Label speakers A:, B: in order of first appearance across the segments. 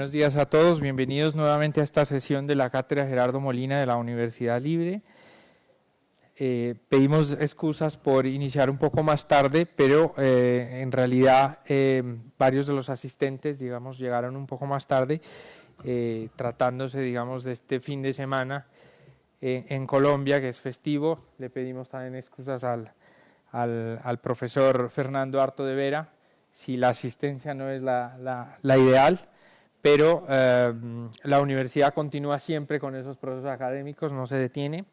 A: Buenos días a todos, bienvenidos nuevamente a esta sesión de la Cátedra Gerardo Molina de la Universidad Libre. Pedimos excusas por iniciar un poco más tarde, pero en realidad varios de los asistentes, digamos, llegaron un poco más tarde, tratándose, digamos, de este fin de semana en Colombia, que es festivo. Le pedimos también excusas al profesor Fernando Arto de Vera, si la asistencia no es la ideal, pero la universidad continúa siempre con esos procesos académicos, no se detiene.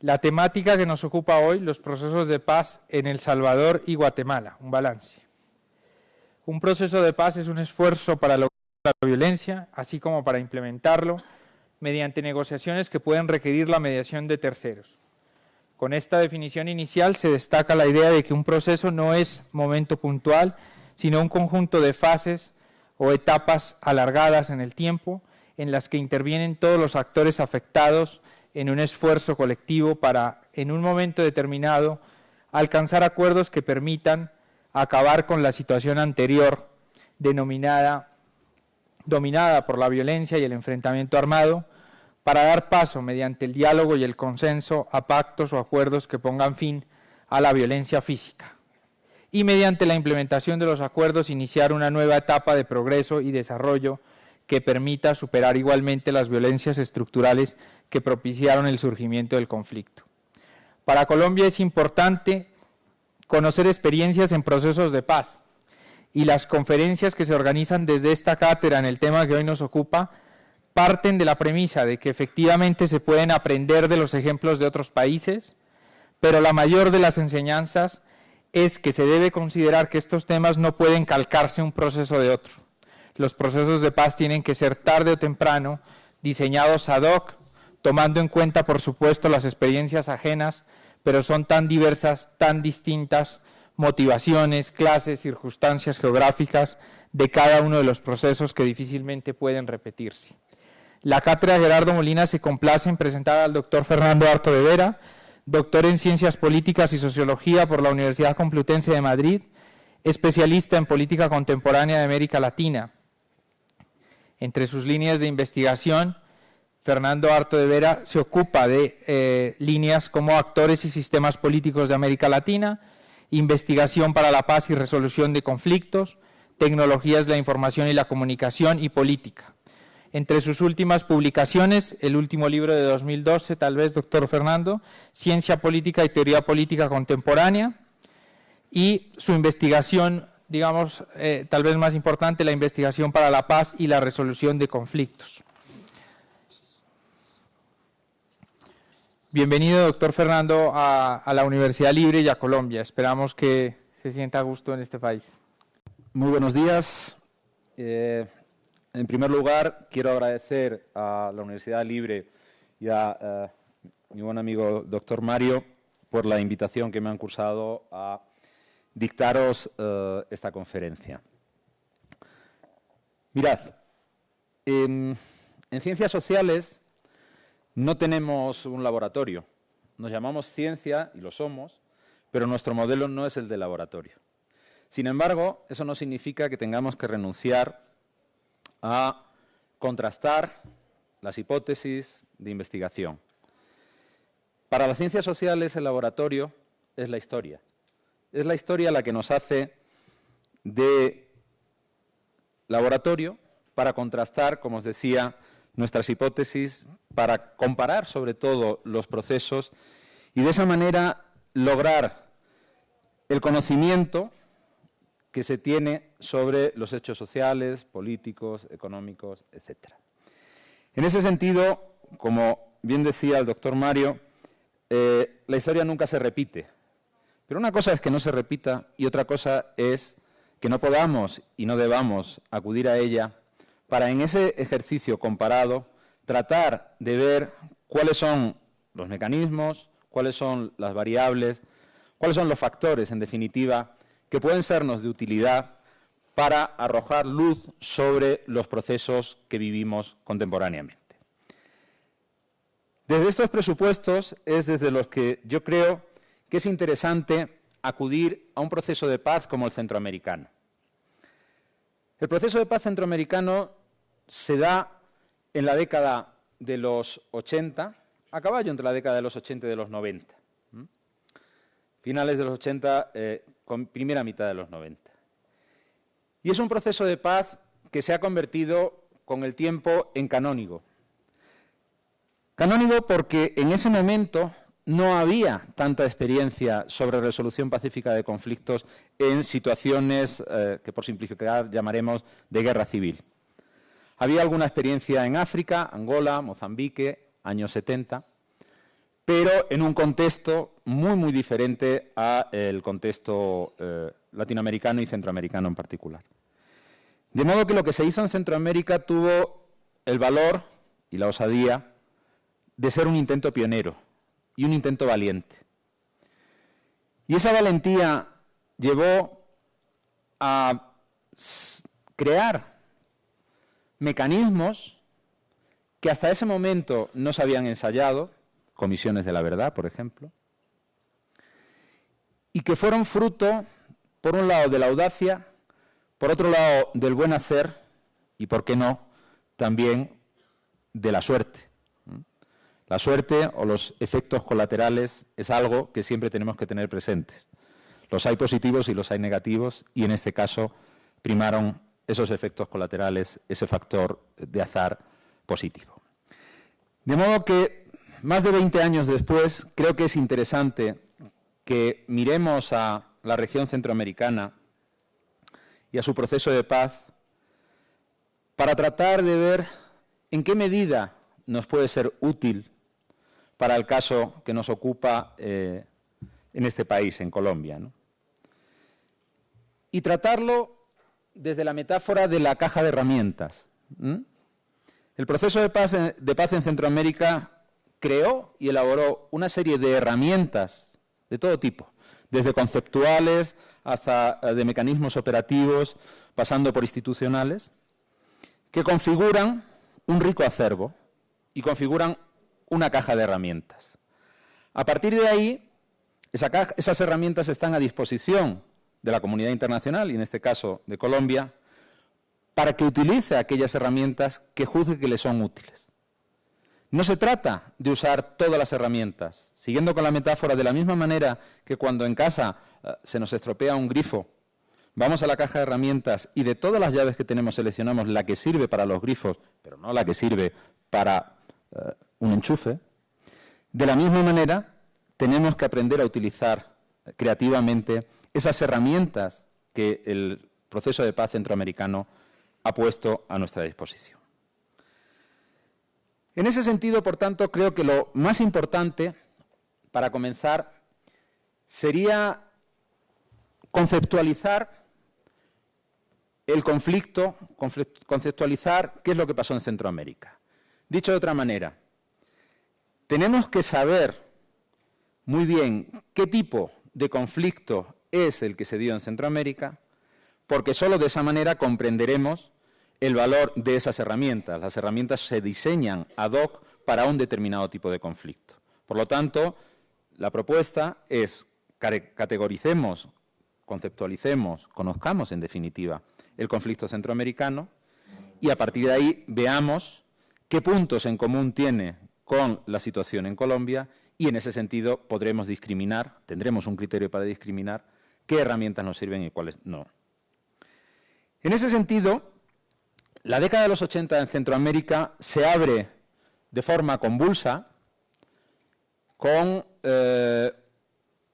A: La temática que nos ocupa hoy, los procesos de paz en El Salvador y Guatemala, un balance. Un proceso de paz es un esfuerzo para lograr la violencia, así como para implementarlo, mediante negociaciones que pueden requerir la mediación de terceros. Con esta definición inicial se destaca la idea de que un proceso no es momento puntual, sino un conjunto de fases o etapas alargadas en el tiempo, en las que intervienen todos los actores afectados en un esfuerzo colectivo para, en un momento determinado, alcanzar acuerdos que permitan acabar con la situación anterior, dominada por la violencia y el enfrentamiento armado, para dar paso, mediante el diálogo y el consenso, a pactos o acuerdos que pongan fin a la violencia física. Y mediante la implementación de los acuerdos, iniciar una nueva etapa de progreso y desarrollo que permita superar igualmente las violencias estructurales que propiciaron el surgimiento del conflicto. Para Colombia es importante conocer experiencias en procesos de paz, y las conferencias que se organizan desde esta cátedra en el tema que hoy nos ocupa parten de la premisa de que efectivamente se pueden aprender de los ejemplos de otros países, pero la mayor de las enseñanzas es que se debe considerar que estos temas no pueden calcarse un proceso de otro. Los procesos de paz tienen que ser tarde o temprano diseñados ad hoc, tomando en cuenta, por supuesto, las experiencias ajenas, pero son tan diversas, tan distintas, motivaciones, clases, circunstancias geográficas de cada uno de los procesos que difícilmente pueden repetirse. La cátedra Gerardo Molina se complace en presentar al doctor Fernando Arto de Vera, doctor en Ciencias Políticas y Sociología por la Universidad Complutense de Madrid, especialista en política contemporánea de América Latina. Entre sus líneas de investigación, Fernando Arto de Vera se ocupa de líneas como actores y sistemas políticos de América Latina, investigación para la paz y resolución de conflictos, tecnologías de la información y la comunicación y política. Entre sus últimas publicaciones, el último libro de 2012, tal vez, doctor Fernando, Ciencia Política y Teoría Política Contemporánea, y su investigación, digamos, tal vez más importante, la investigación para la paz y la resolución de conflictos. Bienvenido, doctor Fernando, a la Universidad Libre y a Colombia. Esperamos que se sienta a gusto en este país.
B: Muy buenos días. En primer lugar, quiero agradecer a la Universidad Libre y a mi buen amigo doctor Mario por la invitación que me han cursado a dictaros esta conferencia. Mirad, en ciencias sociales no tenemos un laboratorio. Nos llamamos ciencia, y lo somos, pero nuestro modelo no es el de laboratorio. Sin embargo, eso no significa que tengamos que renunciar a contrastar las hipótesis de investigación. Para las ciencias sociales, el laboratorio es la historia. Es la historia la que nos hace de laboratorio para contrastar, como os decía, nuestras hipótesis, para comparar sobre todo los procesos y de esa manera lograr el conocimiento que se tiene sobre los hechos sociales, políticos, económicos, etc. En ese sentido, como bien decía el doctor Mario, la historia nunca se repite. Pero una cosa es que no se repita y otra cosa es que no podamos y no debamos acudir a ella para, en ese ejercicio comparado, tratar de ver cuáles son los mecanismos, cuáles son las variables, cuáles son los factores, en definitiva, que pueden sernos de utilidad para arrojar luz sobre los procesos que vivimos contemporáneamente. Desde estos presupuestos es desde los que yo creo que es interesante acudir a un proceso de paz como el centroamericano. El proceso de paz centroamericano se da en la década de los 80, a caballo entre la década de los 80 y de los 90. Finales de los 80, con primera mitad de los 90. Y es un proceso de paz que se ha convertido con el tiempo en canónigo. Canónigo porque en ese momento no había tanta experiencia sobre resolución pacífica de conflictos en situaciones que por simplificar llamaremos de guerra civil. Había alguna experiencia en África, Angola, Mozambique, años 70, pero en un contexto muy diferente al contexto latinoamericano y centroamericano en particular. De modo que lo que se hizo en Centroamérica tuvo el valor y la osadía de ser un intento pionero y un intento valiente. Y esa valentía llevó a crear mecanismos que hasta ese momento no se habían ensayado, comisiones de la verdad, por ejemplo, y que fueron fruto, por un lado, de la audacia, por otro lado, del buen hacer y, por qué no, también de la suerte. La suerte o los efectos colaterales es algo que siempre tenemos que tener presentes. Los hay positivos y los hay negativos, y en este caso primaron esos efectos colaterales, ese factor de azar positivo. De modo que, más de 20 años después, creo que es interesante que miremos a la región centroamericana y a su proceso de paz para tratar de ver en qué medida nos puede ser útil para el caso que nos ocupa en este país, en Colombia, ¿no? Y tratarlo desde la metáfora de la caja de herramientas. El proceso de paz en Centroamérica creó y elaboró una serie de herramientas de todo tipo, desde conceptuales hasta de mecanismos operativos, pasando por institucionales, que configuran un rico acervo y configuran una caja de herramientas. A partir de ahí, esas herramientas están a disposición de la comunidad internacional, y en este caso de Colombia, para que utilice aquellas herramientas que juzgue que le son útiles. No se trata de usar todas las herramientas, siguiendo con la metáfora, de la misma manera que cuando en casa se nos estropea un grifo, vamos a la caja de herramientas y de todas las llaves que tenemos seleccionamos la que sirve para los grifos, pero no la que sirve para un enchufe. De la misma manera, tenemos que aprender a utilizar creativamente esas herramientas que el proceso de paz centroamericano ha puesto a nuestra disposición. En ese sentido, por tanto, creo que lo más importante, para comenzar, sería conceptualizar el conflicto, conceptualizar qué es lo que pasó en Centroamérica. Dicho de otra manera, tenemos que saber muy bien qué tipo de conflicto es el que se dio en Centroamérica, porque solo de esa manera comprenderemos el valor de esas herramientas. Las herramientas se diseñan ad hoc para un determinado tipo de conflicto. Por lo tanto, la propuesta es categoricemos, conceptualicemos, conozcamos en definitiva el conflicto centroamericano y a partir de ahí veamos qué puntos en común tiene con la situación en Colombia y en ese sentido podremos discriminar, tendremos un criterio para discriminar qué herramientas nos sirven y cuáles no. En ese sentido, la década de los 80 en Centroamérica se abre de forma convulsa con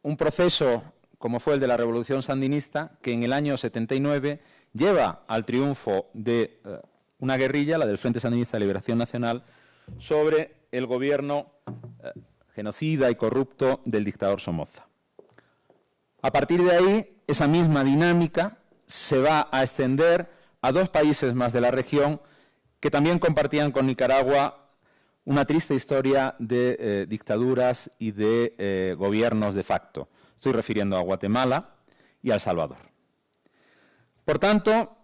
B: un proceso como fue el de la Revolución Sandinista, que en el año 79 lleva al triunfo de una guerrilla, la del Frente Sandinista de Liberación Nacional, sobre el gobierno genocida y corrupto del dictador Somoza. A partir de ahí, esa misma dinámica se va a extender a dos países más de la región que también compartían con Nicaragua una triste historia de dictaduras y de gobiernos de facto. Estoy refiriendo a Guatemala y a El Salvador. Por tanto,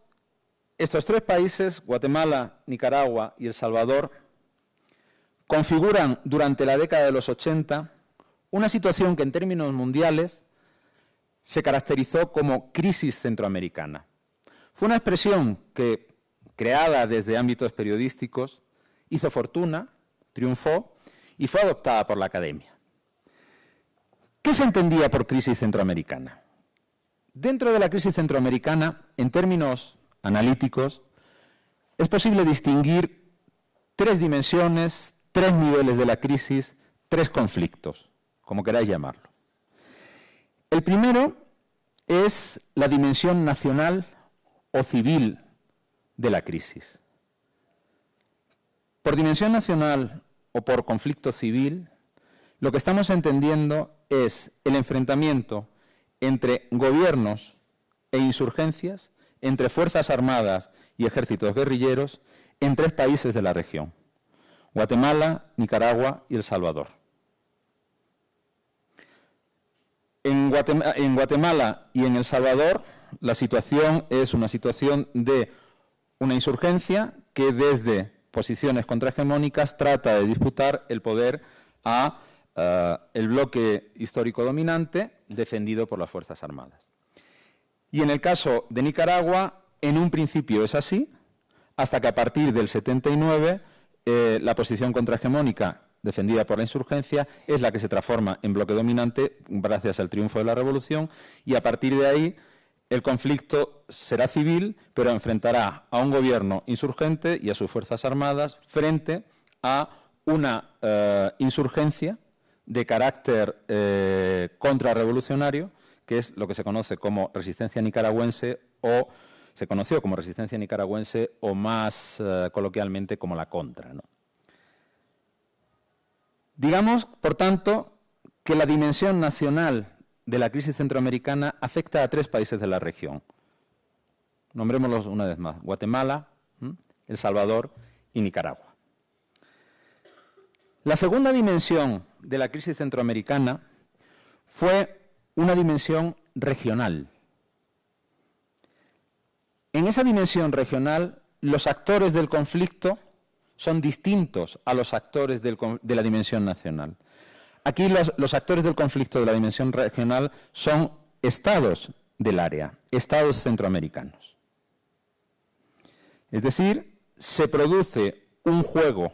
B: estos tres países, Guatemala, Nicaragua y El Salvador, configuran durante la década de los 80 una situación que en términos mundiales se caracterizó como crisis centroamericana. Fue una expresión que creada desde ámbitos periodísticos, hizo fortuna, triunfó y fue adoptada por la academia. ¿Qué se entendía por crisis centroamericana? Dentro de la crisis centroamericana, en términos analíticos, es posible distinguir tres dimensiones, tres niveles de la crisis, tres conflictos, como queráis llamarlo. El primero es la dimensión nacional o civil de la crisis. Por dimensión nacional o por conflicto civil, lo que estamos entendiendo es el enfrentamiento entre gobiernos e insurgencias, entre fuerzas armadas y ejércitos guerrilleros, en tres países de la región: Guatemala, Nicaragua y El Salvador. En Guatemala y en El Salvador, la situación es una situación de una insurgencia que desde posiciones contrahegemónicas trata de disputar el poder a el bloque histórico dominante defendido por las Fuerzas Armadas. Y en el caso de Nicaragua, en un principio es así, hasta que a partir del 79 la posición contrahegemónica defendida por la insurgencia es la que se transforma en bloque dominante gracias al triunfo de la revolución, y a partir de ahí el conflicto será civil, pero enfrentará a un gobierno insurgente y a sus Fuerzas Armadas frente a una insurgencia de carácter contrarrevolucionario, que es lo que se conoce como resistencia nicaragüense, o se conoció como resistencia nicaragüense, o más coloquialmente como la contra, ¿no? Digamos, por tanto, que la dimensión nacional de la crisis centroamericana afecta a tres países de la región. Nombrémoslos una vez más: Guatemala, El Salvador y Nicaragua. La segunda dimensión de la crisis centroamericana fue una dimensión regional. En esa dimensión regional, los actores del conflicto son distintos a los actores de la dimensión nacional. Aquí los actores del conflicto de la dimensión regional son estados del área, estados centroamericanos. Es decir, se produce un juego,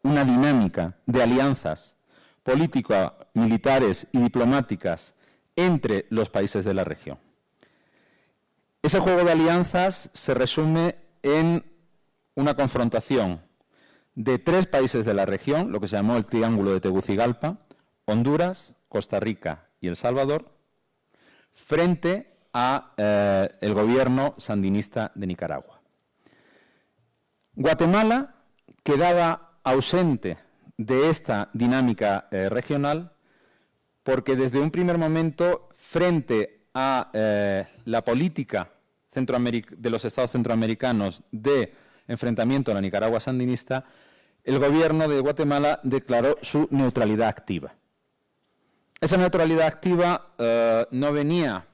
B: una dinámica de alianzas políticas, militares y diplomáticas entre los países de la región. Ese juego de alianzas se resume en una confrontación de tres países de la región, lo que se llamó el Triángulo de Tegucigalpa: Honduras, Costa Rica y El Salvador, frente a el gobierno sandinista de Nicaragua. Guatemala quedaba ausente de esta dinámica regional porque desde un primer momento, frente a la política de los estados centroamericanos de enfrentamiento a la Nicaragua sandinista, el gobierno de Guatemala declaró su neutralidad activa. Esa neutralidad activa no venía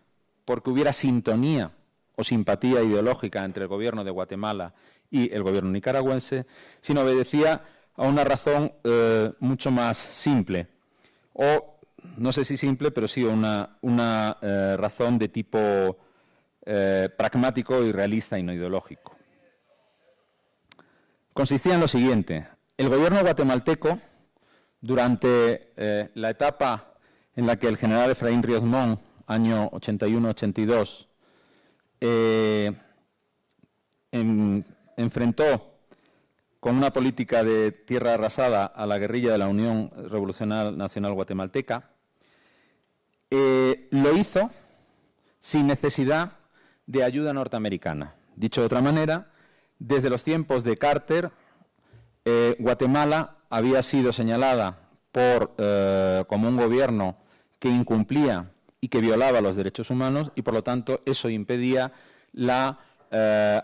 B: porque hubiera sintonía o simpatía ideológica entre el gobierno de Guatemala y el gobierno nicaragüense, sino obedecía a una razón mucho más simple, o no sé si simple, pero sí una razón de tipo pragmático y realista y no ideológico. Consistía en lo siguiente: el gobierno guatemalteco, durante la etapa en la que el general Efraín Ríos Montt, año 81-82, enfrentó con una política de tierra arrasada a la guerrilla de la Unión Revolucionaria Nacional Guatemalteca, lo hizo sin necesidad de ayuda norteamericana. Dicho de otra manera, desde los tiempos de Carter, Guatemala había sido señalada como un gobierno que incumplía y que violaba los derechos humanos, y por lo tanto eso impedía la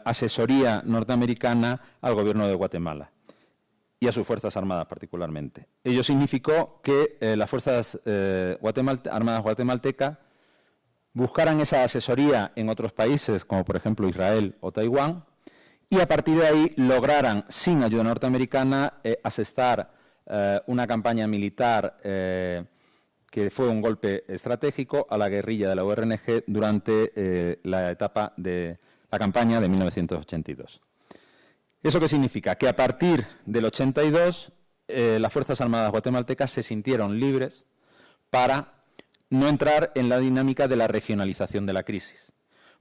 B: asesoría norteamericana al gobierno de Guatemala y a sus Fuerzas Armadas particularmente. Ello significó que las Fuerzas Armadas guatemaltecas buscaran esa asesoría en otros países, como por ejemplo Israel o Taiwán, y a partir de ahí lograran, sin ayuda norteamericana, asestar una campaña militar que fue un golpe estratégico a la guerrilla de la URNG durante la etapa de la campaña de 1982. ¿Eso qué significa? Que a partir del 82 las Fuerzas Armadas guatemaltecas se sintieron libres para no entrar en la dinámica de la regionalización de la crisis.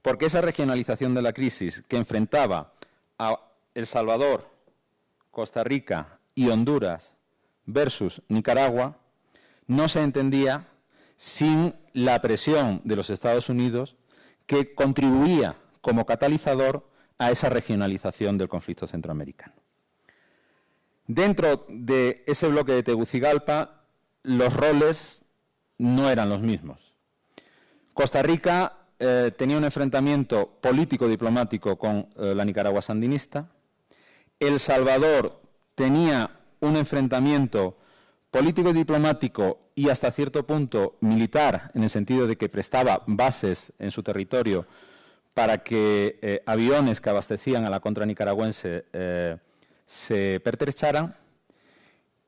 B: Porque esa regionalización de la crisis que enfrentaba a El Salvador, Costa Rica y Honduras versus Nicaragua no se entendía sin la presión de los Estados Unidos, que contribuía como catalizador a esa regionalización del conflicto centroamericano. Dentro de ese bloque de Tegucigalpa, los roles no eran los mismos. Costa Rica tenía un enfrentamiento político-diplomático con la Nicaragua sandinista. El Salvador tenía un enfrentamiento político-diplomático y hasta cierto punto militar, en el sentido de que prestaba bases en su territorio para que aviones que abastecían a la contra nicaragüense se pertrecharan,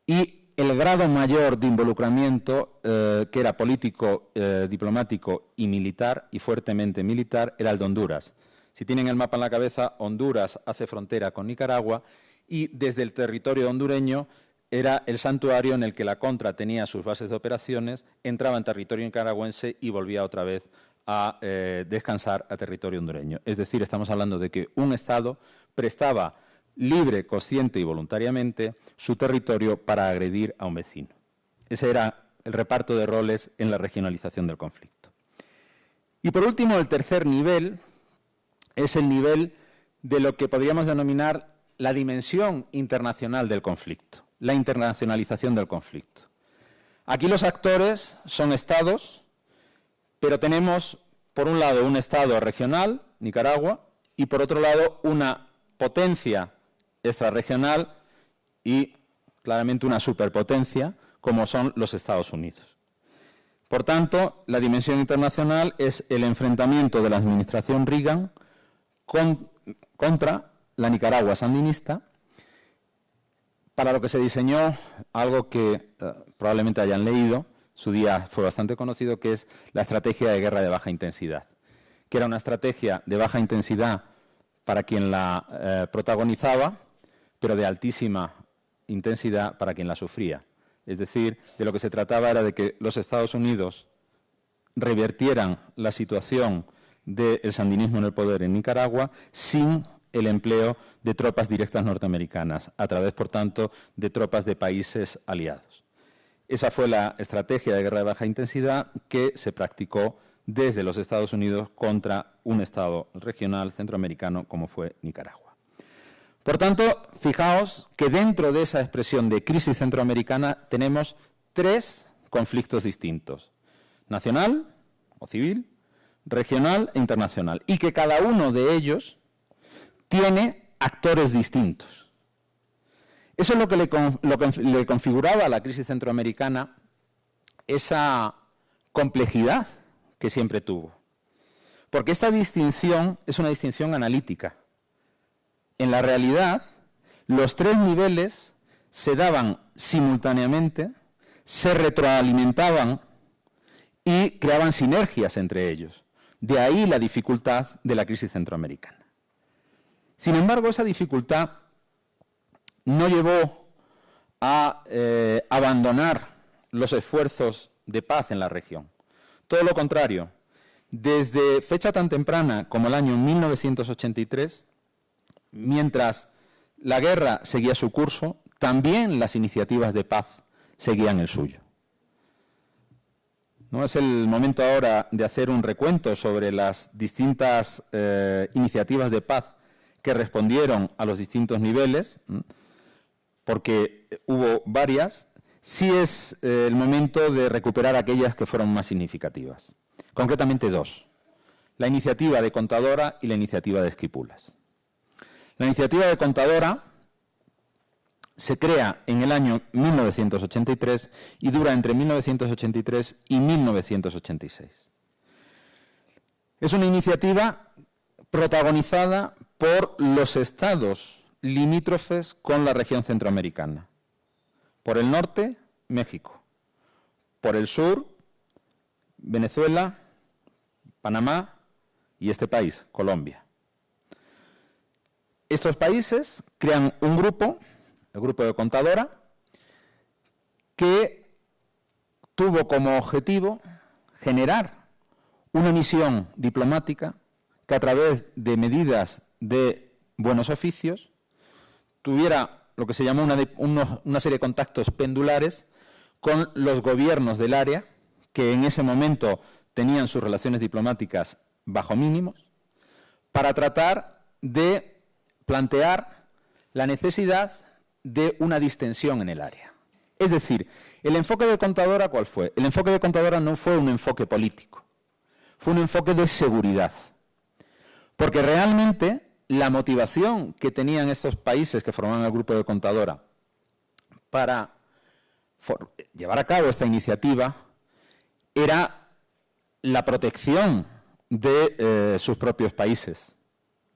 B: y el grado mayor de involucramiento, que era político, diplomático y militar, y fuertemente militar, era el de Honduras. Si tienen el mapa en la cabeza, Honduras hace frontera con Nicaragua y desde el territorio hondureño era el santuario en el que la contra tenía sus bases de operaciones, entraba en territorio nicaragüense y volvía otra vez a descansar a territorio hondureño. Es decir, estamos hablando de que un Estado prestaba libre, consciente y voluntariamente su territorio para agredir a un vecino. Ese era el reparto de roles en la regionalización del conflicto. Y por último, el tercer nivel es el nivel de lo que podríamos denominar la dimensión internacional del conflicto, la internacionalización del conflicto. Aquí los actores son estados, pero tenemos, por un lado, un estado regional, Nicaragua, y por otro lado, una potencia extrarregional y, claramente, una superpotencia, como son los Estados Unidos. Por tanto, la dimensión internacional es el enfrentamiento de la administración Reagan contra la Nicaragua sandinista, para lo que se diseñó algo que probablemente hayan leído, su día fue bastante conocido, que es la estrategia de guerra de baja intensidad, que era una estrategia de baja intensidad para quien la protagonizaba, pero de altísima intensidad para quien la sufría. Es decir, de lo que se trataba era de que los Estados Unidos revertieran la situación del sandinismo en el poder en Nicaragua sin el empleo de tropas directas norteamericanas, a través, por tanto, de tropas de países aliados. Esa fue la estrategia de guerra de baja intensidad que se practicó desde los Estados Unidos contra un Estado regional centroamericano como fue Nicaragua. Por tanto, fijaos que dentro de esa expresión de crisis centroamericana tenemos tres conflictos distintos: nacional o civil, regional e internacional, y que cada uno de ellos tiene actores distintos. Eso es lo que le configuraba a la crisis centroamericana esa complejidad que siempre tuvo. Porque esta distinción es una distinción analítica. En la realidad, los tres niveles se daban simultáneamente, se retroalimentaban y creaban sinergias entre ellos. De ahí la dificultad de la crisis centroamericana. Sin embargo, esa dificultad no llevó a abandonar los esfuerzos de paz en la región. Todo lo contrario, desde fecha tan temprana como el año 1983, mientras la guerra seguía su curso, también las iniciativas de paz seguían el suyo. No es el momento ahora de hacer un recuento sobre las distintas iniciativas de paz que respondieron a los distintos niveles, porque hubo varias. Sí es el momento de recuperar aquellas que fueron más significativas. Concretamente dos: la iniciativa de Contadora y la iniciativa de Esquipulas. La iniciativa de Contadora se crea en el año 1983 y dura entre 1983 y 1986. Es una iniciativa protagonizada por los estados limítrofes con la región centroamericana. Por el norte, México. Por el sur, Venezuela, Panamá y este país, Colombia. Estos países crean un grupo, el grupo de Contadora, que tuvo como objetivo generar una misión diplomática que a través de medidas de buenos oficios tuviera lo que se llamó una serie de contactos pendulares con los gobiernos del área, que en ese momento tenían sus relaciones diplomáticas bajo mínimos, para tratar de plantear la necesidad de una distensión en el área. Es decir, el enfoque de Contadora, ¿cuál fue? El enfoque de Contadora no fue un enfoque político, fue un enfoque de seguridad. Porque realmente la motivación que tenían estos países que formaban el grupo de Contadora para llevar a cabo esta iniciativa era la protección de sus propios países.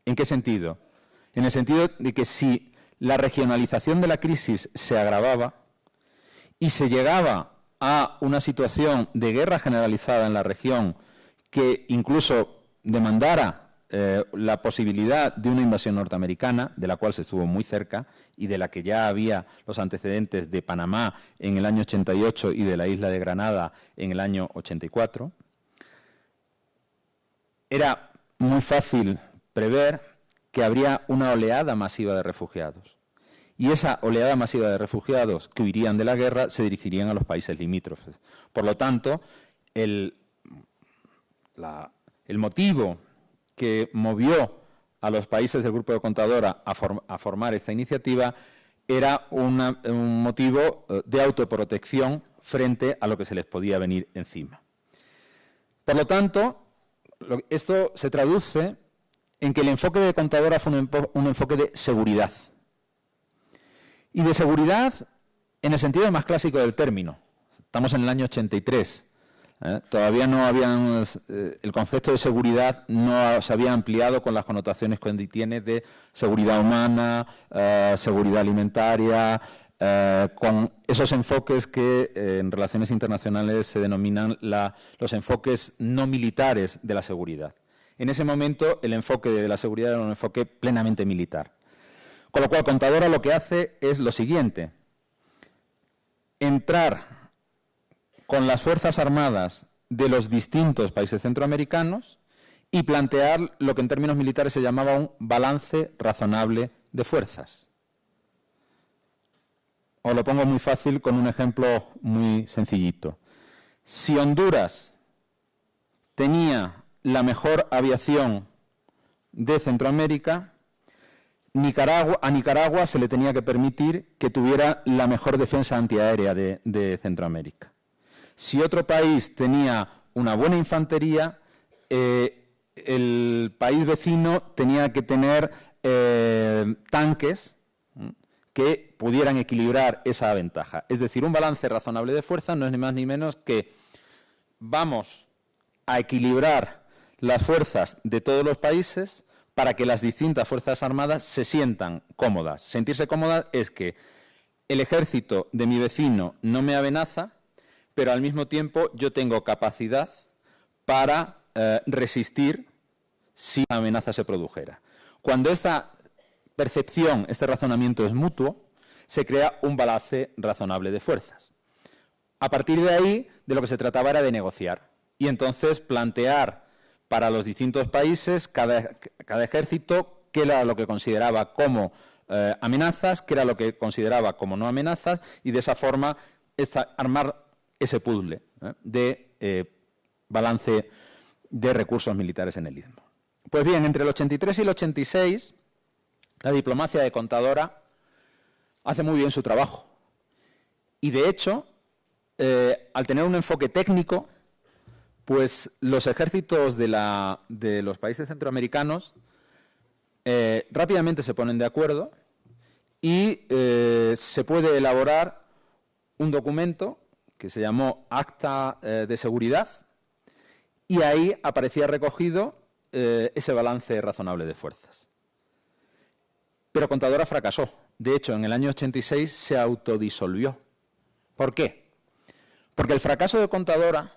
B: ¿En qué sentido? En el sentido de que si la regionalización de la crisis se agravaba y se llegaba a una situación de guerra generalizada en la región que incluso demandara la posibilidad de una invasión norteamericana, de la cual se estuvo muy cerca y de la que ya había los antecedentes de Panamá en el año 88 y de la isla de Granada en el año 84, era muy fácil prever que habría una oleada masiva de refugiados. Y esa oleada masiva de refugiados que huirían de la guerra se dirigirían a los países limítrofes. Por lo tanto, el motivo que movió a los países del grupo de Contadora a formar esta iniciativa era un motivo de autoprotección frente a lo que se les podía venir encima. Por lo tanto, esto se traduce en que el enfoque de Contadora fue un enfoque de seguridad. Y de seguridad en el sentido más clásico del término. Estamos en el año 83. Todavía no habían, el concepto de seguridad no se había ampliado con las connotaciones que tiene de seguridad humana, seguridad alimentaria, con esos enfoques que en relaciones internacionales se denominan los enfoques no militares de la seguridad. En ese momento el enfoque de la seguridad era un enfoque plenamente militar. Con lo cual Contadora lo que hace es lo siguiente: entrar con las Fuerzas Armadas de los distintos países centroamericanos y plantear lo que en términos militares se llamaba un balance razonable de fuerzas. Os lo pongo muy fácil con un ejemplo muy sencillito. Si Honduras tenía la mejor aviación de Centroamérica, a Nicaragua se le tenía que permitir que tuviera la mejor defensa antiaérea de Centroamérica. Si otro país tenía una buena infantería, el país vecino tenía que tener tanques que pudieran equilibrar esa ventaja. Es decir, un balance razonable de fuerzas no es ni más ni menos que vamos a equilibrar las fuerzas de todos los países para que las distintas fuerzas armadas se sientan cómodas. Sentirse cómodas es que el ejército de mi vecino no me amenaza, pero al mismo tiempo yo tengo capacidad para resistir si la amenaza se produjera. Cuando esta percepción, este razonamiento es mutuo, se crea un balance razonable de fuerzas. A partir de ahí, de lo que se trataba era de negociar y entonces plantear para los distintos países, cada ejército, qué era lo que consideraba como amenazas, qué era lo que consideraba como no amenazas, y de esa forma armar ese puzzle de balance de recursos militares en el Istmo. Pues bien, entre el 83 y el 86, la diplomacia de Contadora hace muy bien su trabajo. Y de hecho, al tener un enfoque técnico, pues los ejércitos de los países centroamericanos rápidamente se ponen de acuerdo y se puede elaborar un documento que se llamó Acta de Seguridad, y ahí aparecía recogido ese balance razonable de fuerzas. Pero Contadora fracasó. De hecho, en el año 86 se autodisolvió. ¿Por qué? Porque el fracaso de Contadora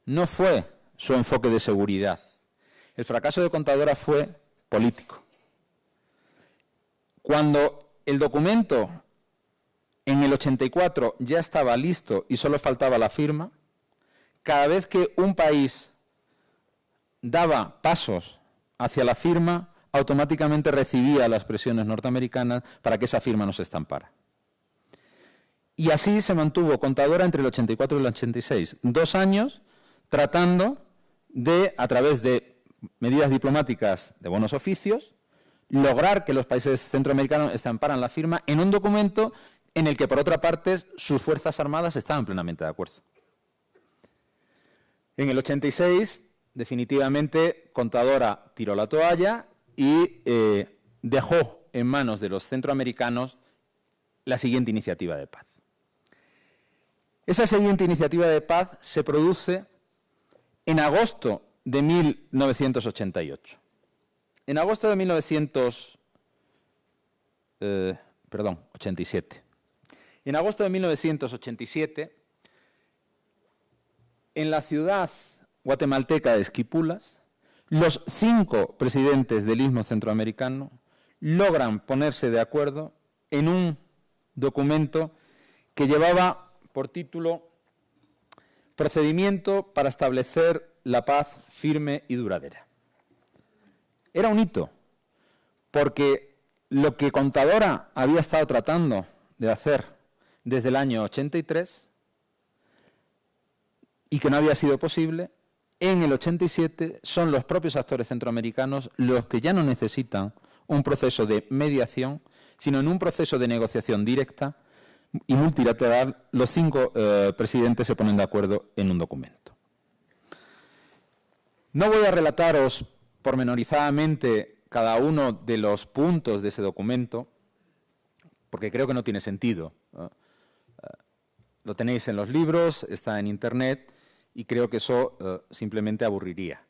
B: no fue su enfoque de seguridad. El fracaso de Contadora fue político. Cuando el documento en el 84 ya estaba listo y solo faltaba la firma, cada vez que un país daba pasos hacia la firma, automáticamente recibía las presiones norteamericanas para que esa firma no se estampara. Y así se mantuvo Contadora entre el 84 y el 86, 2 años tratando de, a través de medidas diplomáticas de buenos oficios, lograr que los países centroamericanos estamparan la firma en un documento en el que, por otra parte, sus Fuerzas Armadas estaban plenamente de acuerdo. En el 86, definitivamente, Contadora tiró la toalla y dejó en manos de los centroamericanos la siguiente iniciativa de paz. Esa siguiente iniciativa de paz se produce en agosto de 1988. En agosto de 87. En agosto de 1987, en la ciudad guatemalteca de Esquipulas, los 5 presidentes del Istmo Centroamericano logran ponerse de acuerdo en un documento que llevaba por título Procedimiento para establecer la paz firme y duradera. Era un hito, porque lo que Contadora había estado tratando de hacer desde el año 83 y que no había sido posible, en el 87 son los propios actores centroamericanos los que ya no necesitan un proceso de mediación, sino en un proceso de negociación directa y multilateral, los 5 presidentes se ponen de acuerdo en un documento. No voy a relataros pormenorizadamente cada uno de los puntos de ese documento, porque creo que no tiene sentido. Lo tenéis en los libros, está en Internet, y creo que eso simplemente aburriría.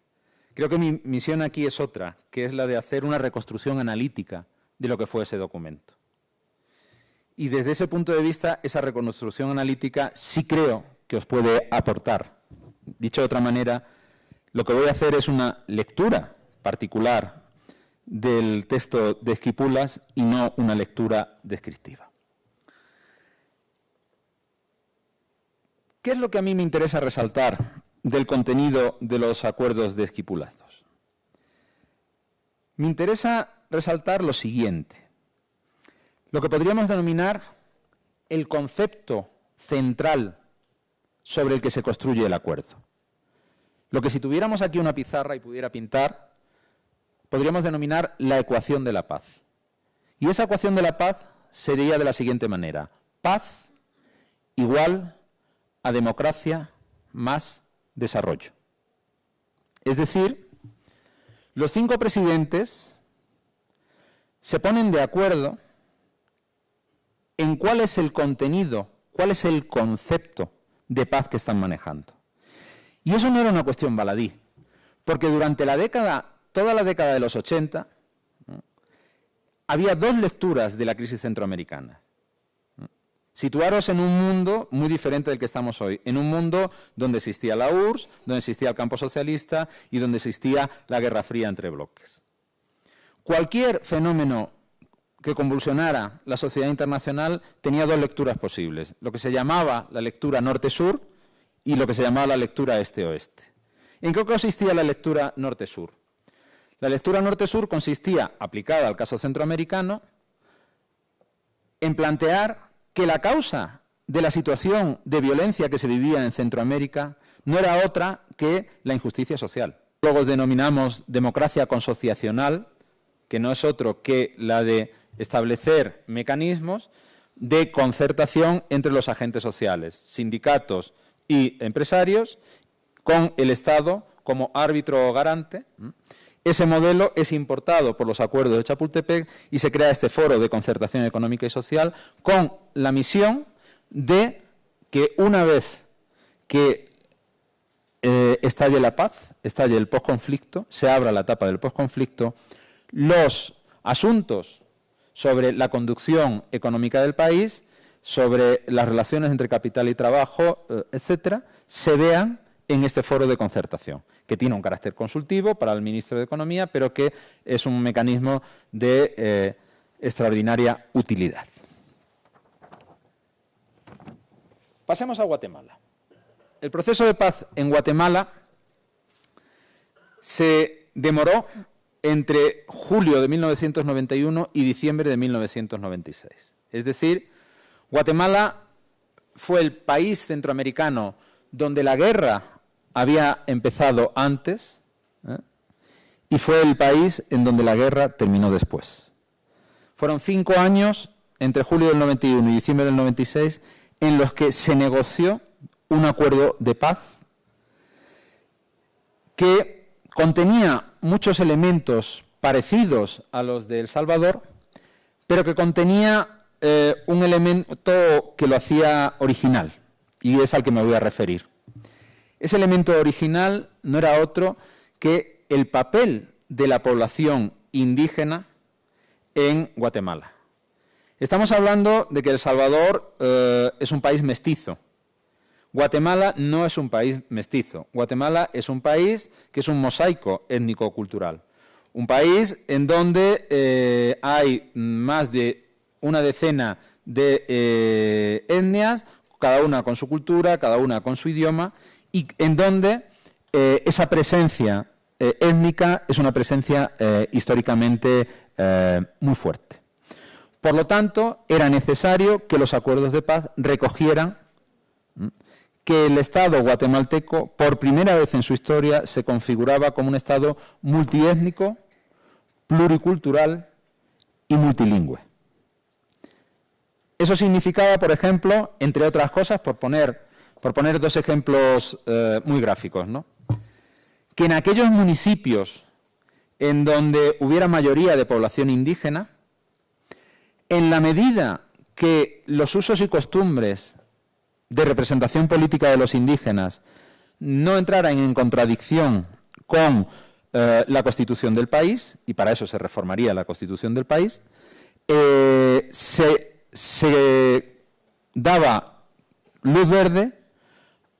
B: Creo que mi misión aquí es otra, que es la de hacer una reconstrucción analítica de lo que fue ese documento. Y desde ese punto de vista, esa reconstrucción analítica sí creo que os puede aportar. Dicho de otra manera, lo que voy a hacer es una lectura particular del texto de Esquipulas y no una lectura descriptiva. ¿Qué es lo que a mí me interesa resaltar del contenido de los acuerdos de Esquipulas II? Me interesa resaltar lo siguiente. Lo que podríamos denominar el concepto central sobre el que se construye el acuerdo. Lo que si tuviéramos aquí una pizarra y pudiera pintar, podríamos denominar la ecuación de la paz. Y esa ecuación de la paz sería de la siguiente manera. Paz igual a democracia más desarrollo. Es decir, los 5 presidentes se ponen de acuerdo en cuál es el contenido, cuál es el concepto de paz que están manejando. Y eso no era una cuestión baladí, porque durante toda la década de los 80, había 2 lecturas de la crisis centroamericana. Situaros en un mundo muy diferente del que estamos hoy, en un mundo donde existía la URSS, donde existía el campo socialista y donde existía la Guerra Fría entre bloques. Cualquier fenómeno que convulsionara la sociedad internacional tenía 2 lecturas posibles, lo que se llamaba la lectura norte-sur y lo que se llamaba la lectura este-oeste. ¿En qué consistía la lectura norte-sur? La lectura norte-sur consistía, aplicada al caso centroamericano, en plantear que la causa de la situación de violencia que se vivía en Centroamérica no era otra que la injusticia social. Luego denominamos democracia consociacional, que no es otro que la de establecer mecanismos de concertación entre los agentes sociales, sindicatos y empresarios, con el Estado como árbitro o garante. Ese modelo es importado por los acuerdos de Chapultepec y se crea este foro de concertación económica y social con la misión de que una vez que estalle la paz, estalle el posconflicto, se abra la etapa del posconflicto, los asuntos sobre la conducción económica del país, sobre las relaciones entre capital y trabajo, etcétera, se vean en este foro de concertación, que tiene un carácter consultivo para el ministro de Economía, pero que es un mecanismo de extraordinaria utilidad. Pasemos a Guatemala. El proceso de paz en Guatemala se demoró entre julio de 1991 y diciembre de 1996. Es decir, Guatemala fue el país centroamericano donde la guerra había empezado antes, y fue el país en donde la guerra terminó después. Fueron 5 años, entre julio del 91 y diciembre del 96, en los que se negoció un acuerdo de paz que contenía muchos elementos parecidos a los de El Salvador, pero que contenía un elemento que lo hacía original, y es al que me voy a referir. Ese elemento original no era otro que el papel de la población indígena en Guatemala. Estamos hablando de que El Salvador es un país mestizo. Guatemala no es un país mestizo. Guatemala es un país que es un mosaico étnico-cultural. Un país en donde hay más de una decena de etnias, cada una con su cultura, cada una con su idioma, y en donde esa presencia étnica es una presencia históricamente muy fuerte. Por lo tanto, era necesario que los acuerdos de paz recogieran que el Estado guatemalteco, por primera vez en su historia, se configuraba como un Estado multiétnico, pluricultural y multilingüe. Eso significaba, por ejemplo, entre otras cosas, por poner 2 ejemplos muy gráficos, ¿no?, que en aquellos municipios en donde hubiera mayoría de población indígena, en la medida que los usos y costumbres de representación política de los indígenas no entraran en contradicción con la Constitución del país, y para eso se reformaría la Constitución del país, se daba luz verde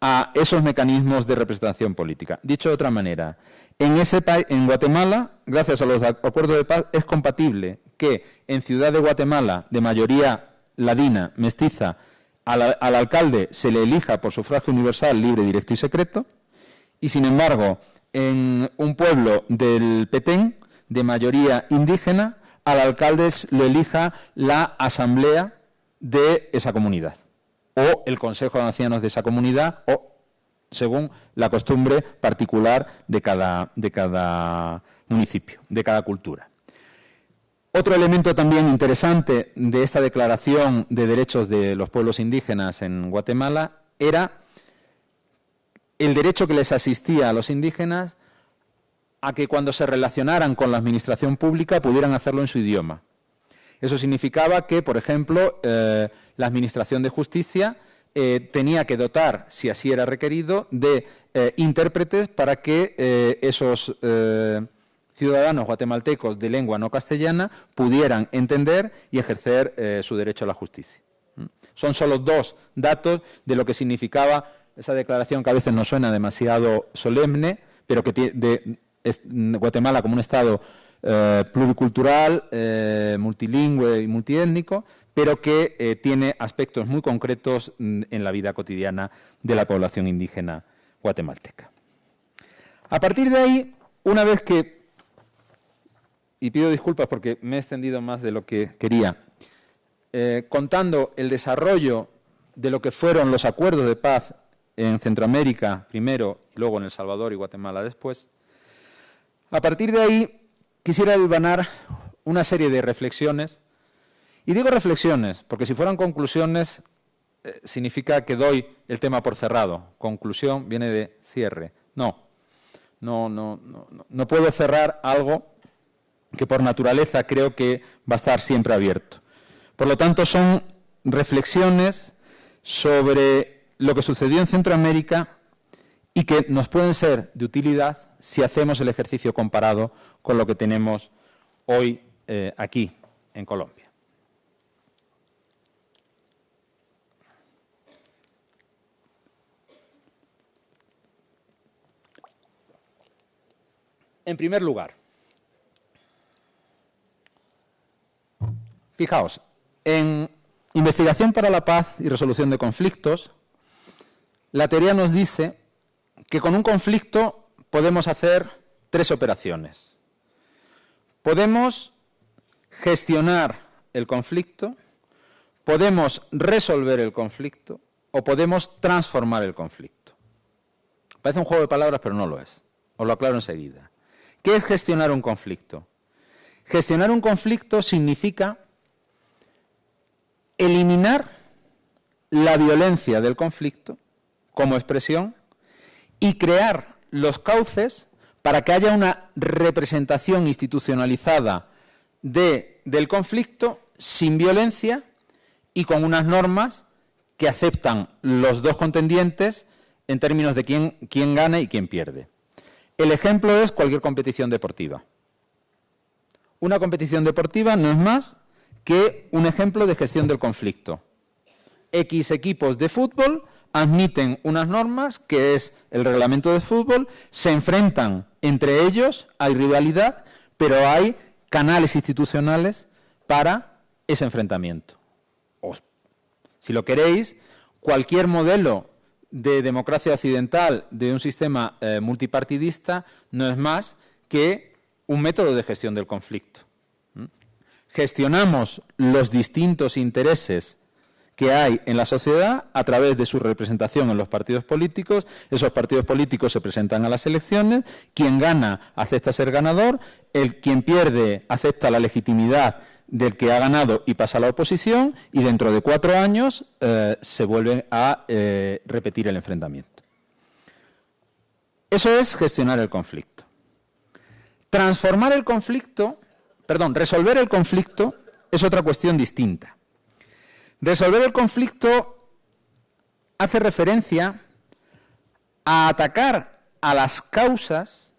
B: a esos mecanismos de representación política. Dicho de otra manera, en Guatemala, gracias a los acuerdos de paz, es compatible que en Ciudad de Guatemala, de mayoría ladina, mestiza, al alcalde se le elija por sufragio universal, libre, directo y secreto, y sin embargo, en un pueblo del Petén, de mayoría indígena, al alcalde lo elija la asamblea de esa comunidad, o el Consejo de Ancianos de esa comunidad, o según la costumbre particular de cada municipio, de cada cultura. Otro elemento también interesante de esta Declaración de Derechos de los Pueblos Indígenas en Guatemala era el derecho que les asistía a los indígenas a que cuando se relacionaran con la administración pública pudieran hacerlo en su idioma. Eso significaba que, por ejemplo, la Administración de Justicia tenía que dotar, si así era requerido, de intérpretes para que esos ciudadanos guatemaltecos de lengua no castellana pudieran entender y ejercer su derecho a la justicia. Son solo 2 datos de lo que significaba esa declaración, que a veces nos suena demasiado solemne, pero que Guatemala como un Estado pluricultural, multilingüe y multiétnico, pero que tiene aspectos muy concretos en la vida cotidiana de la población indígena guatemalteca. A partir de ahí, una vez que, y pido disculpas porque me he extendido más de lo que quería, contando el desarrollo de lo que fueron los acuerdos de paz en Centroamérica primero, luego en El Salvador y Guatemala después, a partir de ahí quisiera hilvanar una serie de reflexiones, y digo reflexiones porque si fueran conclusiones significa que doy el tema por cerrado. Conclusión viene de cierre. No puedo cerrar algo que por naturaleza creo que va a estar siempre abierto. Por lo tanto, son reflexiones sobre lo que sucedió en Centroamérica y que nos pueden ser de utilidad si hacemos el ejercicio comparado con lo que tenemos hoy aquí, en Colombia. En primer lugar, Fijaos, en investigación para la paz y resolución de conflictos, la teoría nos dice que con un conflicto podemos hacer 3 operaciones. Podemos gestionar el conflicto, podemos resolver el conflicto o podemos transformar el conflicto. Parece un juego de palabras, pero no lo es. Os lo aclaro enseguida. ¿Qué es gestionar un conflicto? Gestionar un conflicto significa eliminar la violencia del conflicto como expresión y crear los cauces para que haya una representación institucionalizada del conflicto sin violencia y con unas normas que aceptan los dos contendientes en términos de quién gana y quién pierde. El ejemplo es cualquier competición deportiva. Una competición deportiva no es más que un ejemplo de gestión del conflicto. X equipos de fútbol admiten unas normas, que es el reglamento de fútbol, se enfrentan entre ellos, hay rivalidad, pero hay canales institucionales para ese enfrentamiento. O, si lo queréis, cualquier modelo de democracia occidental, de un sistema multipartidista, no es más que un método de gestión del conflicto. Gestionamos los distintos intereses que hay en la sociedad a través de su representación en los partidos políticos. Esos partidos políticos se presentan a las elecciones, quien gana acepta ser ganador, quien pierde acepta la legitimidad del que ha ganado y pasa a la oposición, y dentro de 4 años se vuelve a repetir el enfrentamiento. Eso es gestionar el conflicto. Resolver el conflicto es otra cuestión distinta. Resolver el conflicto hace referencia a atacar a las causas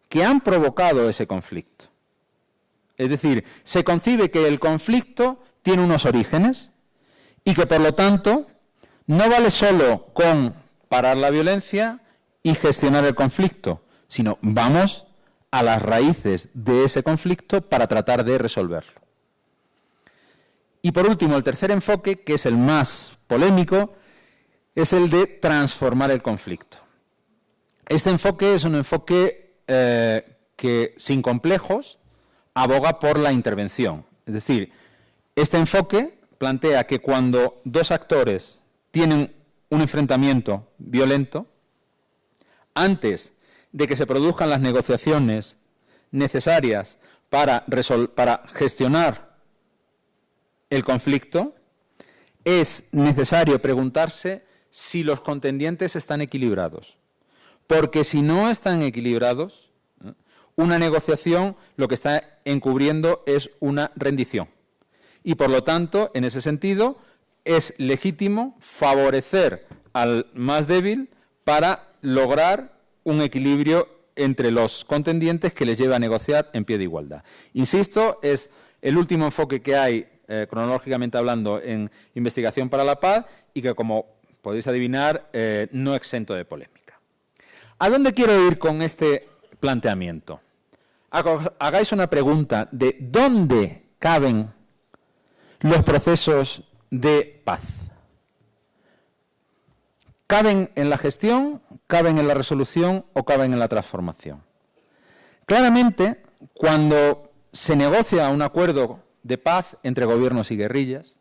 B: que han provocado ese conflicto. Es decir, se concibe que el conflicto tiene unos orígenes y que, por lo tanto, no vale solo con parar la violencia y gestionar el conflicto, sino vamos a las raíces de ese conflicto para tratar de resolverlo. Y por último, el tercer enfoque, que es el más polémico, es el de transformar el conflicto. Este enfoque es un enfoque que, sin complejos, aboga por la intervención. Es decir, este enfoque plantea que cuando 2 actores tienen un enfrentamiento violento, antes de que se produzcan las negociaciones necesarias para gestionar el conflicto, es necesario preguntarse si los contendientes están equilibrados. Porque si no están equilibrados, una negociación lo que está encubriendo es una rendición. Y por lo tanto, en ese sentido, es legítimo favorecer al más débil para lograr un equilibrio entre los contendientes que les lleve a negociar en pie de igualdad. Insisto, es el último enfoque que hay, cronológicamente hablando, en investigación para la paz y que, como podéis adivinar, no exento de polémica. ¿A dónde quiero ir con este planteamiento? Hagáis una pregunta de dónde caben los procesos de paz. ¿Caben en la gestión, caben en la resolución o caben en la transformación? Claramente, cuando se negocia un acuerdo de paz entre gobiernos y guerrillas,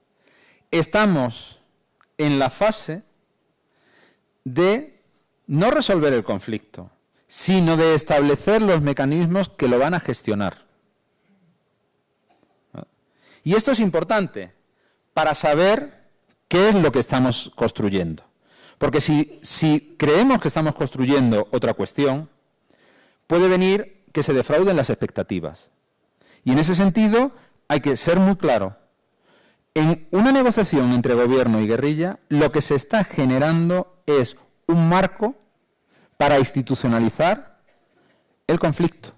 B: estamos en la fase de no resolver el conflicto, sino de establecer los mecanismos que lo van a gestionar. Y esto es importante para saber qué es lo que estamos construyendo. Porque si creemos que estamos construyendo otra cuestión, puede venir que se defrauden las expectativas. Y en ese sentido hay que ser muy claro. En una negociación entre gobierno y guerrilla, lo que se está generando es un marco para institucionalizar el conflicto.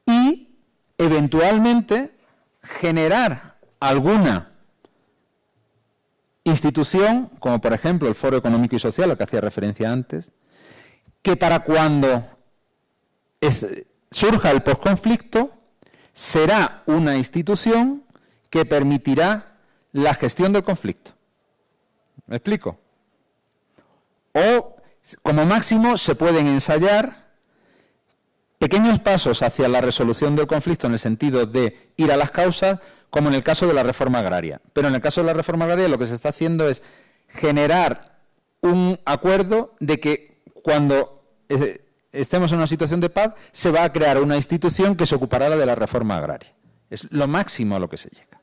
B: Y, eventualmente, generar alguna institución, como por ejemplo el Foro Económico y Social, al que hacía referencia antes, que para cuando surja el posconflicto será una institución que permitirá la gestión del conflicto. ¿Me explico? O, como máximo, se pueden ensayar pequeños pasos hacia la resolución del conflicto en el sentido de ir a las causas, como en el caso de la reforma agraria. Pero en el caso de la reforma agraria lo que se está haciendo es generar un acuerdo de que cuando estemos en una situación de paz se va a crear una institución que se ocupará de la reforma agraria. Es lo máximo a lo que se llega.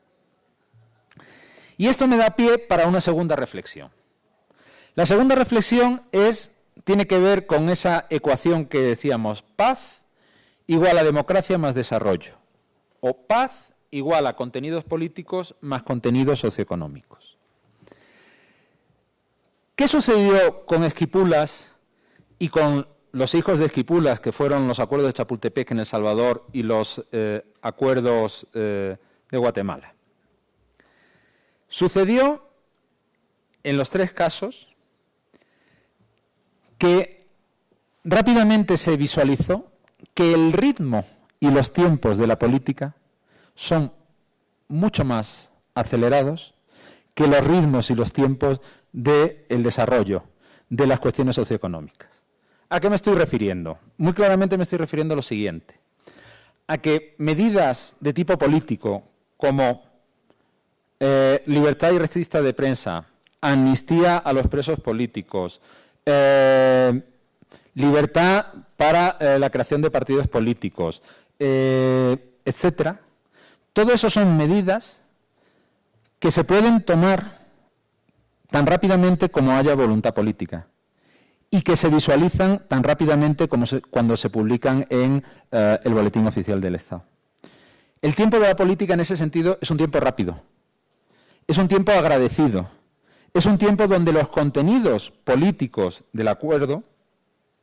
B: Y esto me da pie para una segunda reflexión. La segunda reflexión tiene que ver con esa ecuación que decíamos, paz igual a democracia más desarrollo, o paz igual a contenidos políticos más contenidos socioeconómicos. ¿Qué sucedió con Esquipulas y con los hijos de Esquipulas, que fueron los acuerdos de Chapultepec en El Salvador y los acuerdos de Guatemala? Sucedió en los tres casos que rápidamente se visualizó que el ritmo y los tiempos de la política son mucho más acelerados que los ritmos y los tiempos del desarrollo de las cuestiones socioeconómicas. ¿A qué me estoy refiriendo? Muy claramente me estoy refiriendo a lo siguiente, a que medidas de tipo político como libertad irrestricta de prensa, amnistía a los presos políticos, libertad para la creación de partidos políticos, etcétera. Todo eso son medidas que se pueden tomar tan rápidamente como haya voluntad política y que se visualizan tan rápidamente como cuando se publican en el Boletín Oficial del Estado. El tiempo de la política en ese sentido es un tiempo rápido, es un tiempo agradecido, es un tiempo donde los contenidos políticos del acuerdo,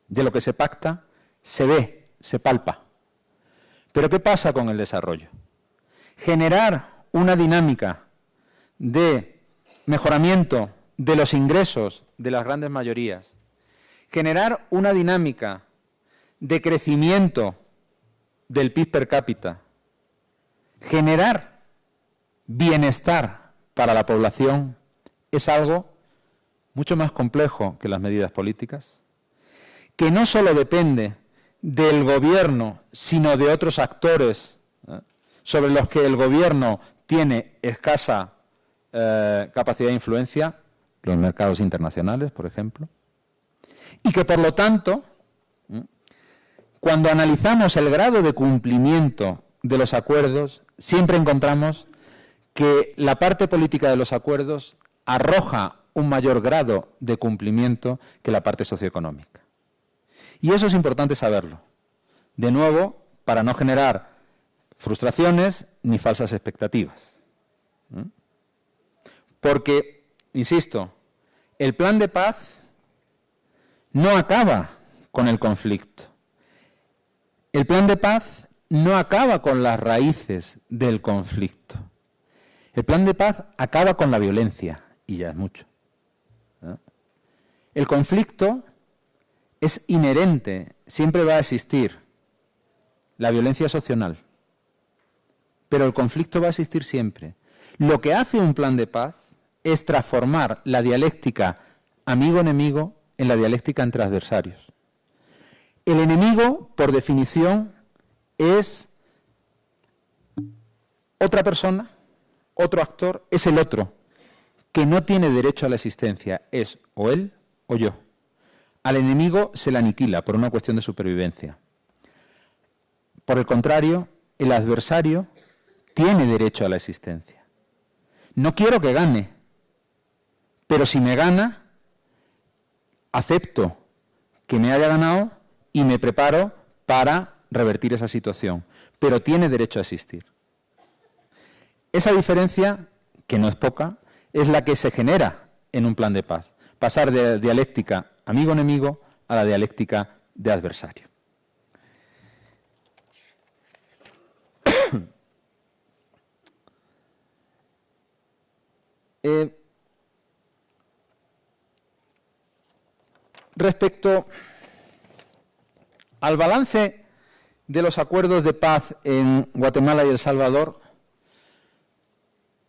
B: de lo que se pacta, se ve, se palpa. Pero ¿qué pasa con el desarrollo? Generar una dinámica de mejoramiento de los ingresos de las grandes mayorías, generar una dinámica de crecimiento del PIB per cápita, generar bienestar para la población, es algo mucho más complejo que las medidas políticas, que no solo depende del gobierno, sino de otros actores sobre los que el gobierno tiene escasa capacidad de influencia, los mercados internacionales, por ejemplo, y que, por lo tanto, cuando analizamos el grado de cumplimiento de los acuerdos, siempre encontramos que la parte política de los acuerdos arroja un mayor grado de cumplimiento que la parte socioeconómica. Y eso es importante saberlo. De nuevo, para no generar frustraciones ni falsas expectativas. Porque, insisto, el plan de paz no acaba con el conflicto. El plan de paz no acaba con las raíces del conflicto. El plan de paz acaba con la violencia, y ya es mucho. El conflicto es inherente, siempre va a existir. La violencia social, pero el conflicto va a existir siempre. Lo que hace un plan de paz es transformar la dialéctica amigo-enemigo en la dialéctica entre adversarios. El enemigo, por definición, es otra persona, otro actor, es el otro, que no tiene derecho a la existencia, es o él o yo. Al enemigo se le aniquila por una cuestión de supervivencia. Por el contrario, el adversario tiene derecho a la existencia. No quiero que gane, pero si me gana, acepto que me haya ganado y me preparo para revertir esa situación, pero tiene derecho a existir. Esa diferencia, que no es poca, es la que se genera en un plan de paz. Pasar de la dialéctica amigo-enemigo a la dialéctica de adversario. Respecto al balance de los acuerdos de paz en Guatemala y El Salvador.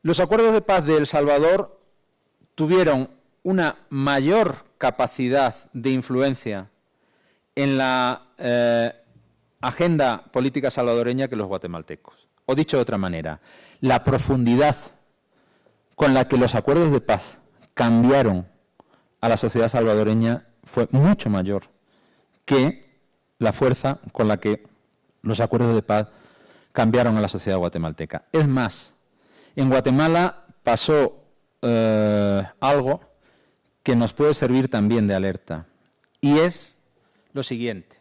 B: Los acuerdos de paz de El Salvador tuvieron una mayor capacidad de influencia en la agenda política salvadoreña que los guatemaltecos. O dicho de otra manera, la profundidad con la que los acuerdos de paz cambiaron a la sociedad salvadoreña fue mucho mayor que la fuerza con la que los acuerdos de paz cambiaron a la sociedad guatemalteca. Es más, en Guatemala pasó algo que nos puede servir también de alerta, y es lo siguiente.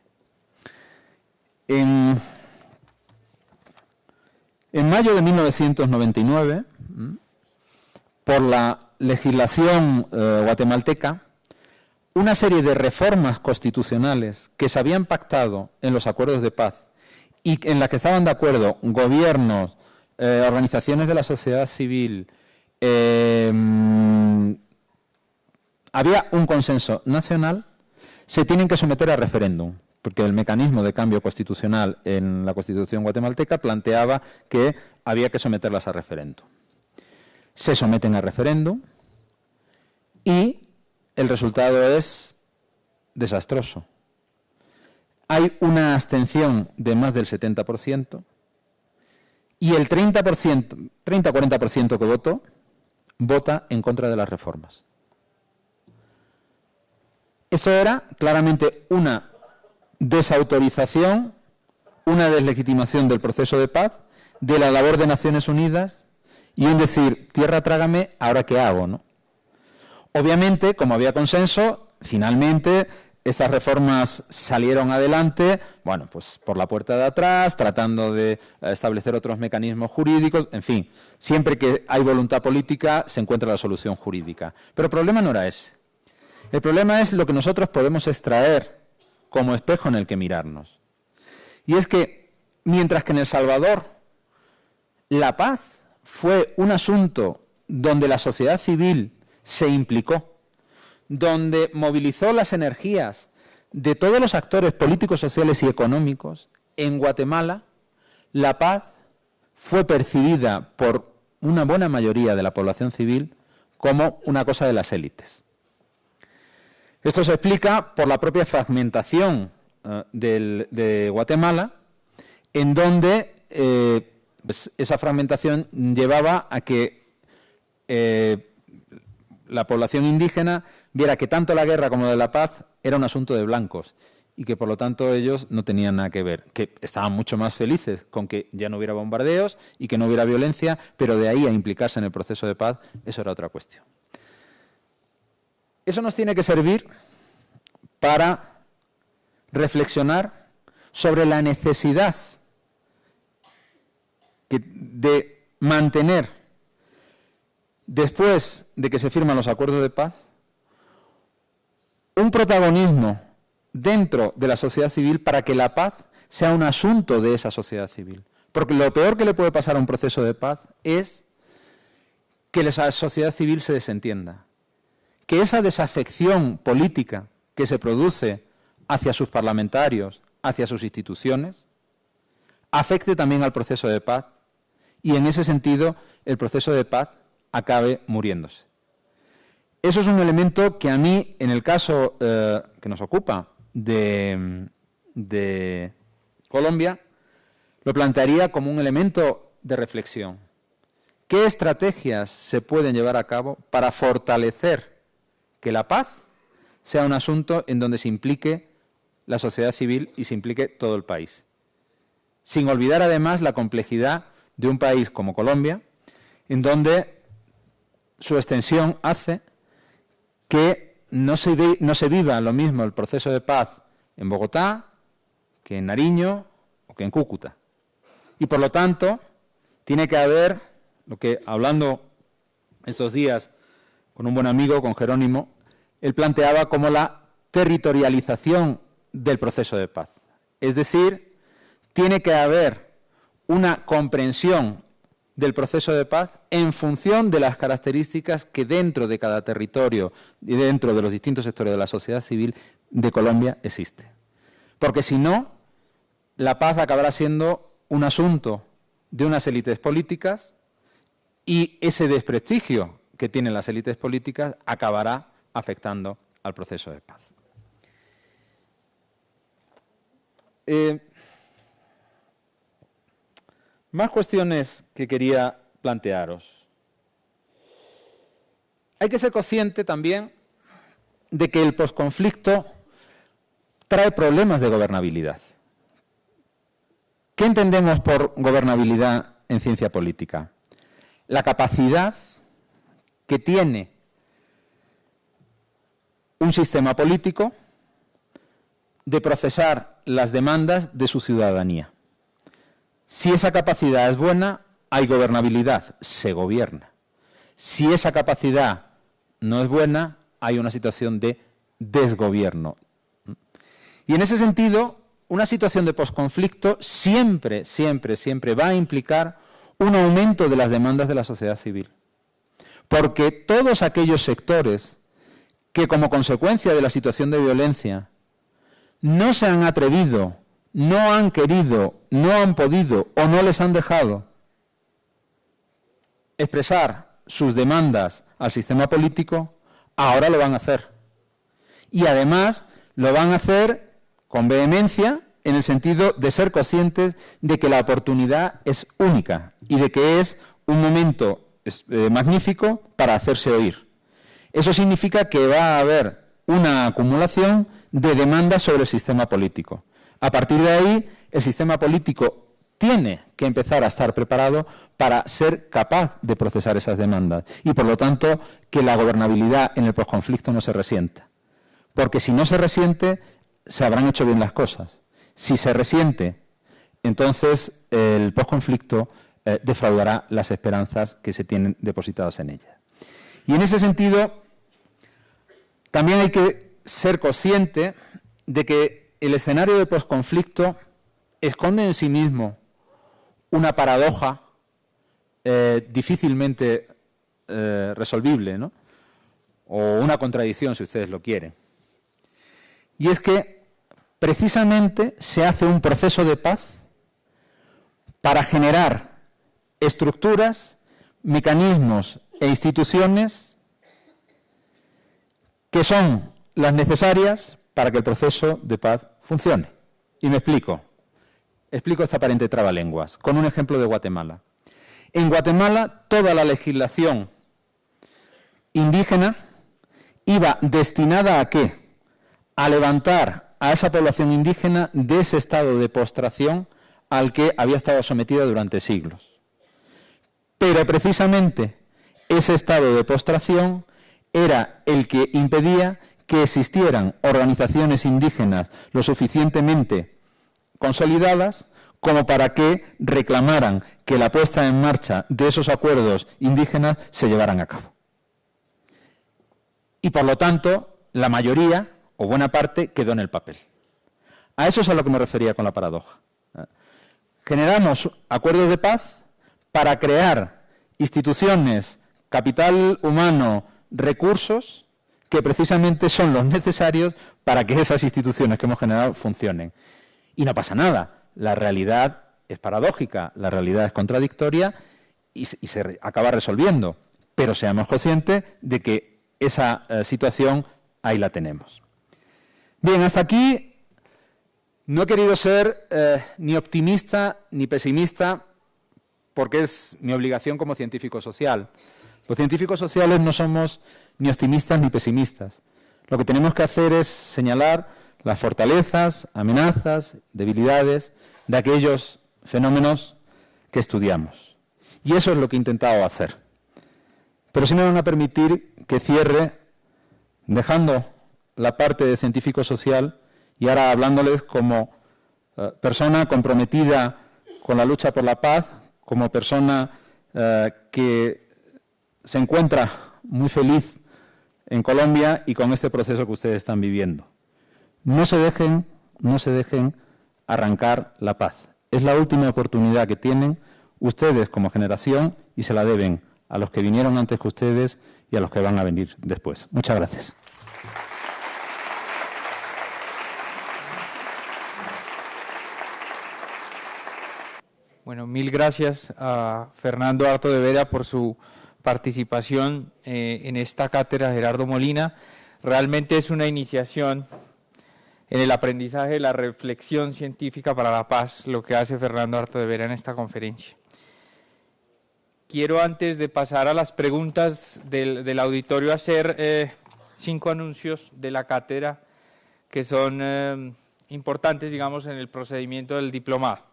B: En mayo de 1999, por la legislación guatemalteca, una serie de reformas constitucionales que se habían pactado en los acuerdos de paz y en las que estaban de acuerdo gobiernos, organizaciones de la sociedad civil, había un consenso nacional, se tienen que someter a referéndum, porque el mecanismo de cambio constitucional en la Constitución guatemalteca planteaba que había que someterlas a referéndum. Se someten a referéndum y el resultado es desastroso. Hay una abstención de más del 70% y el 30-40% que votó, vota en contra de las reformas. Esto era claramente una desautorización, una deslegitimación del proceso de paz, de la labor de Naciones Unidas y un decir, tierra trágame, ¿ahora qué hago?, ¿no? Obviamente, como había consenso, finalmente estas reformas salieron adelante, bueno, pues por la puerta de atrás, tratando de establecer otros mecanismos jurídicos, en fin, siempre que hay voluntad política se encuentra la solución jurídica. Pero el problema no era ese. El problema es lo que nosotros podemos extraer como espejo en el que mirarnos. Y es que, mientras que en El Salvador la paz fue un asunto donde la sociedad civil se implicó, donde movilizó las energías de todos los actores políticos, sociales y económicos, en Guatemala la paz fue percibida por una buena mayoría de la población civil como una cosa de las élites. Esto se explica por la propia fragmentación de Guatemala, en donde pues esa fragmentación llevaba a que la población indígena viera que tanto la guerra como la paz era un asunto de blancos y que por lo tanto ellos no tenían nada que ver, que estaban mucho más felices con que ya no hubiera bombardeos y que no hubiera violencia, pero de ahí a implicarse en el proceso de paz, eso era otra cuestión. Eso nos tiene que servir para reflexionar sobre la necesidad de mantener, después de que se firman los acuerdos de paz, un protagonismo dentro de la sociedad civil para que la paz sea un asunto de esa sociedad civil. Porque lo peor que le puede pasar a un proceso de paz es que la sociedad civil se desentienda, que esa desafección política que se produce hacia sus parlamentarios, hacia sus instituciones, afecte también al proceso de paz y en ese sentido el proceso de paz acabe muriéndose. Eso es un elemento que a mí, en el caso que nos ocupa de Colombia, lo plantearía como un elemento de reflexión. ¿Qué estrategias se pueden llevar a cabo para fortalecer que la paz sea un asunto en donde se implique la sociedad civil y se implique todo el país? Sin olvidar además la complejidad de un país como Colombia, en donde su extensión hace que no se viva lo mismo el proceso de paz en Bogotá que en Nariño o que en Cúcuta. Y por lo tanto, tiene que haber, lo que hablando estos días con un buen amigo, con Jerónimo, él planteaba como la territorialización del proceso de paz. Es decir, tiene que haber una comprensión del proceso de paz en función de las características que dentro de cada territorio y dentro de los distintos sectores de la sociedad civil de Colombia existe. Porque si no, la paz acabará siendo un asunto de unas élites políticas y ese desprestigio que tienen las élites políticas acabará afectando al proceso de paz. Más cuestiones que quería plantearos. Hay que ser consciente también de que el posconflicto trae problemas de gobernabilidad. ¿Qué entendemos por gobernabilidad en ciencia política? La capacidad que tiene un sistema político de procesar las demandas de su ciudadanía. Si esa capacidad es buena, hay gobernabilidad, se gobierna. Si esa capacidad no es buena, hay una situación de desgobierno. Y en ese sentido, una situación de posconflicto siempre va a implicar un aumento de las demandas de la sociedad civil. Porque todos aquellos sectores que como consecuencia de la situación de violencia no se han atrevido, no han querido, no han podido o no les han dejado expresar sus demandas al sistema político, ahora lo van a hacer. Y además lo van a hacer con vehemencia en el sentido de ser conscientes de que la oportunidad es única y de que es un momento magnífico para hacerse oír. Eso significa que va a haber una acumulación de demandas sobre el sistema político. A partir de ahí, el sistema político tiene que empezar a estar preparado para ser capaz de procesar esas demandas y, por lo tanto, que la gobernabilidad en el posconflicto no se resienta. Porque si no se resiente, se habrán hecho bien las cosas. Si se resiente, entonces el posconflicto defraudará las esperanzas que se tienen depositadas en ella. Y en ese sentido, también hay que ser consciente de que el escenario de posconflicto esconde en sí mismo una paradoja difícilmente resolvible, ¿no? O una contradicción, si ustedes lo quieren. Y es que precisamente se hace un proceso de paz para generar estructuras, mecanismos e instituciones que son las necesarias para que el proceso de paz funcione. Y me explico. Explico esta aparente trabalenguas con un ejemplo de Guatemala. En Guatemala, toda la legislación indígena iba destinada ¿a qué? A levantar a esa población indígena de ese estado de postración al que había estado sometida durante siglos. Pero precisamente ese estado de postración era el que impedía que existieran organizaciones indígenas lo suficientemente consolidadas como para que reclamaran que la puesta en marcha de esos acuerdos indígenas se llevaran a cabo. Y por lo tanto, la mayoría o buena parte quedó en el papel. A eso es a lo que me refería con la paradoja. Generamos acuerdos de paz para crear instituciones, capital humano, recursos que precisamente son los necesarios para que esas instituciones que hemos generado funcionen. Y no pasa nada. La realidad es paradójica, la realidad es contradictoria y se acaba resolviendo. Pero seamos conscientes de que esa situación ahí la tenemos. Bien, hasta aquí no he querido ser ni optimista ni pesimista porque es mi obligación como científico social. Los científicos sociales no somos ni optimistas ni pesimistas. Lo que tenemos que hacer es señalar las fortalezas, amenazas, debilidades de aquellos fenómenos que estudiamos. Y eso es lo que he intentado hacer. Pero sí me van a permitir que cierre dejando la parte de científico social y ahora hablándoles como persona comprometida con la lucha por la paz, como persona que se encuentra muy feliz en Colombia y con este proceso que ustedes están viviendo. No se dejen arrancar la paz. Es la última oportunidad que tienen ustedes como generación y se la deben a los que vinieron antes que ustedes y a los que van a venir después. Muchas gracias.
A: Bueno, mil gracias a Fernando Arto de Vera por su participación en esta cátedra, Gerardo Molina. Realmente es una iniciación en el aprendizaje de la reflexión científica para la paz, lo que hace Fernando Arto de Vera en esta conferencia. Quiero, antes de pasar a las preguntas del auditorio, hacer 5 anuncios de la cátedra que son importantes, digamos, en el procedimiento del diplomado.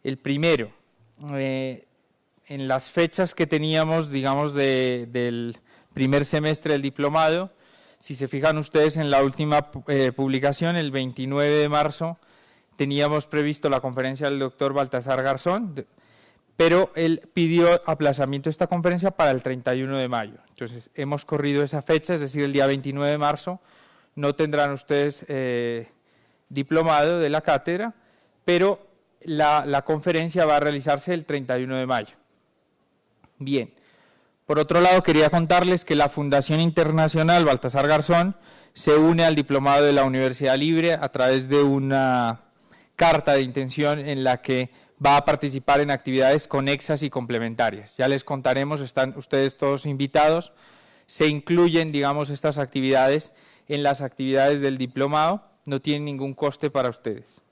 A: El primero, en las fechas que teníamos, digamos, del primer semestre del diplomado, si se fijan ustedes en la última publicación, el 29 de marzo, teníamos previsto la conferencia del doctor Baltasar Garzón, pero él pidió aplazamiento de esta conferencia para el 31 de mayo. Entonces, hemos corrido esa fecha, es decir, el día 29 de marzo, no tendrán ustedes diplomado de la cátedra, pero la conferencia va a realizarse el 31 de mayo. Bien, por otro lado quería contarles que la Fundación Internacional Baltasar Garzón se une al diplomado de la Universidad Libre a través de una carta de intención en la que va a participar en actividades conexas y complementarias. Ya les contaremos, están ustedes todos invitados, se incluyen, digamos, estas actividades en las actividades del diplomado, no tienen ningún coste para ustedes.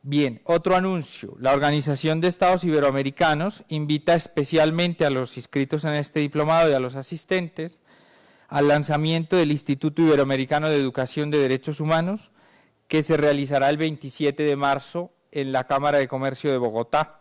A: Bien, otro anuncio. La Organización de Estados Iberoamericanos invita especialmente a los inscritos en este diplomado y a los asistentes al lanzamiento del Instituto Iberoamericano de Educación de Derechos Humanos, que se realizará el 27 de marzo en la Cámara de Comercio de Bogotá.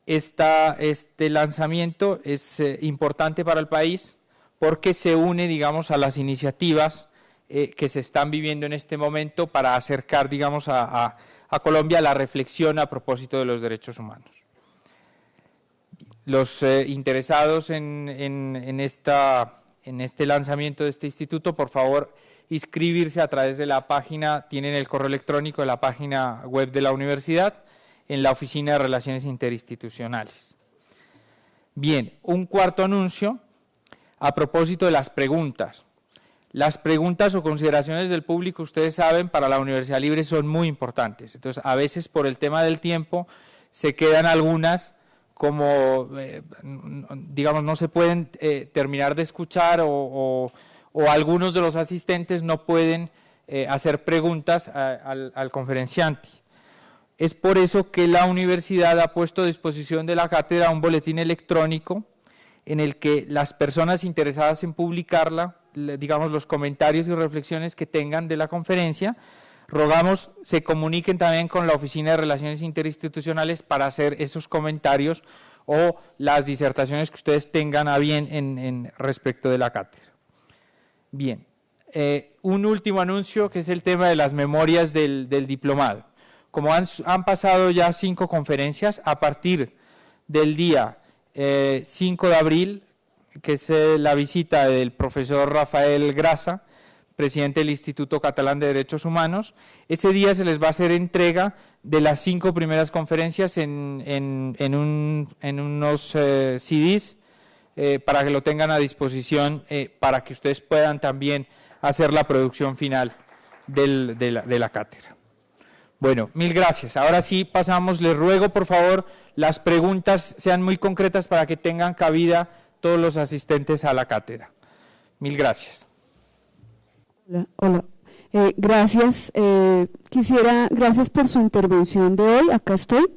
A: Este lanzamiento es importante para el país porque se une, digamos, a las iniciativas que se están viviendo en este momento para acercar, digamos, a Colombia la reflexión a propósito de los derechos humanos. Los interesados en este lanzamiento de este instituto, por favor, inscribirse a través de la página, tienen el correo electrónico de la página web de la universidad, en la Oficina de Relaciones Interinstitucionales. Bien, un cuarto anuncio a propósito de las preguntas. Las preguntas o consideraciones del público, ustedes saben, para la Universidad Libre son muy importantes. Entonces, a veces por el tema del tiempo se quedan algunas como, digamos, no se pueden terminar de escuchar o algunos de los asistentes no pueden hacer preguntas al conferenciante. Es por eso que la universidad ha puesto a disposición de la cátedra un boletín electrónico en el que las personas interesadas en publicarla, digamos, los comentarios y reflexiones que tengan de la conferencia, rogamos se comuniquen también con la Oficina de Relaciones Interinstitucionales para hacer esos comentarios o las disertaciones que ustedes tengan a bien respecto de la cátedra. Bien, un último anuncio que es el tema de las memorias del diplomado. Como han pasado ya 5 conferencias, a partir del día 5 de abril, que es la visita del profesor Rafael Grasa, presidente del Instituto Catalán de Derechos Humanos, ese día se les va a hacer entrega de las 5 primeras conferencias en unos CDs para que lo tengan a disposición, para que ustedes puedan también hacer la producción final de la cátedra. Bueno, mil gracias. Ahora sí pasamos, les ruego por favor, las preguntas sean muy concretas para que tengan cabida todos los asistentes a la cátedra. Mil gracias.
C: Hola. Gracias. Gracias por su intervención de hoy. Acá estoy.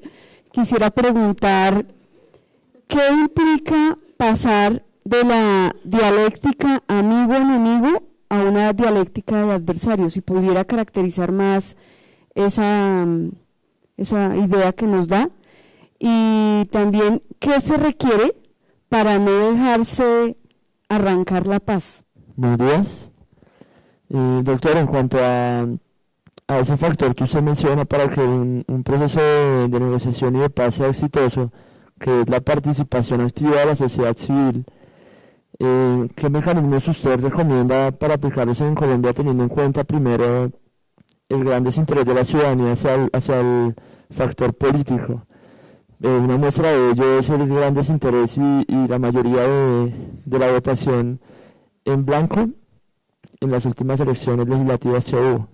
C: Quisiera preguntar, ¿qué implica pasar de la dialéctica amigo-enemigo a una dialéctica de adversarios? Si pudiera caracterizar más esa idea que nos da, y también ¿qué se requiere para no dejarse arrancar la paz?
D: Buenos días. Doctor, en cuanto a ese factor que usted menciona para que un proceso de negociación y de paz sea exitoso, que es la participación activa de la sociedad civil, ¿qué mecanismos usted recomienda para aplicarlos en Colombia, teniendo en cuenta primero el gran desinterés de la ciudadanía hacia el factor político? Una muestra de ello es el gran desinterés y la mayoría de la votación en blanco en las últimas elecciones legislativas que hubo.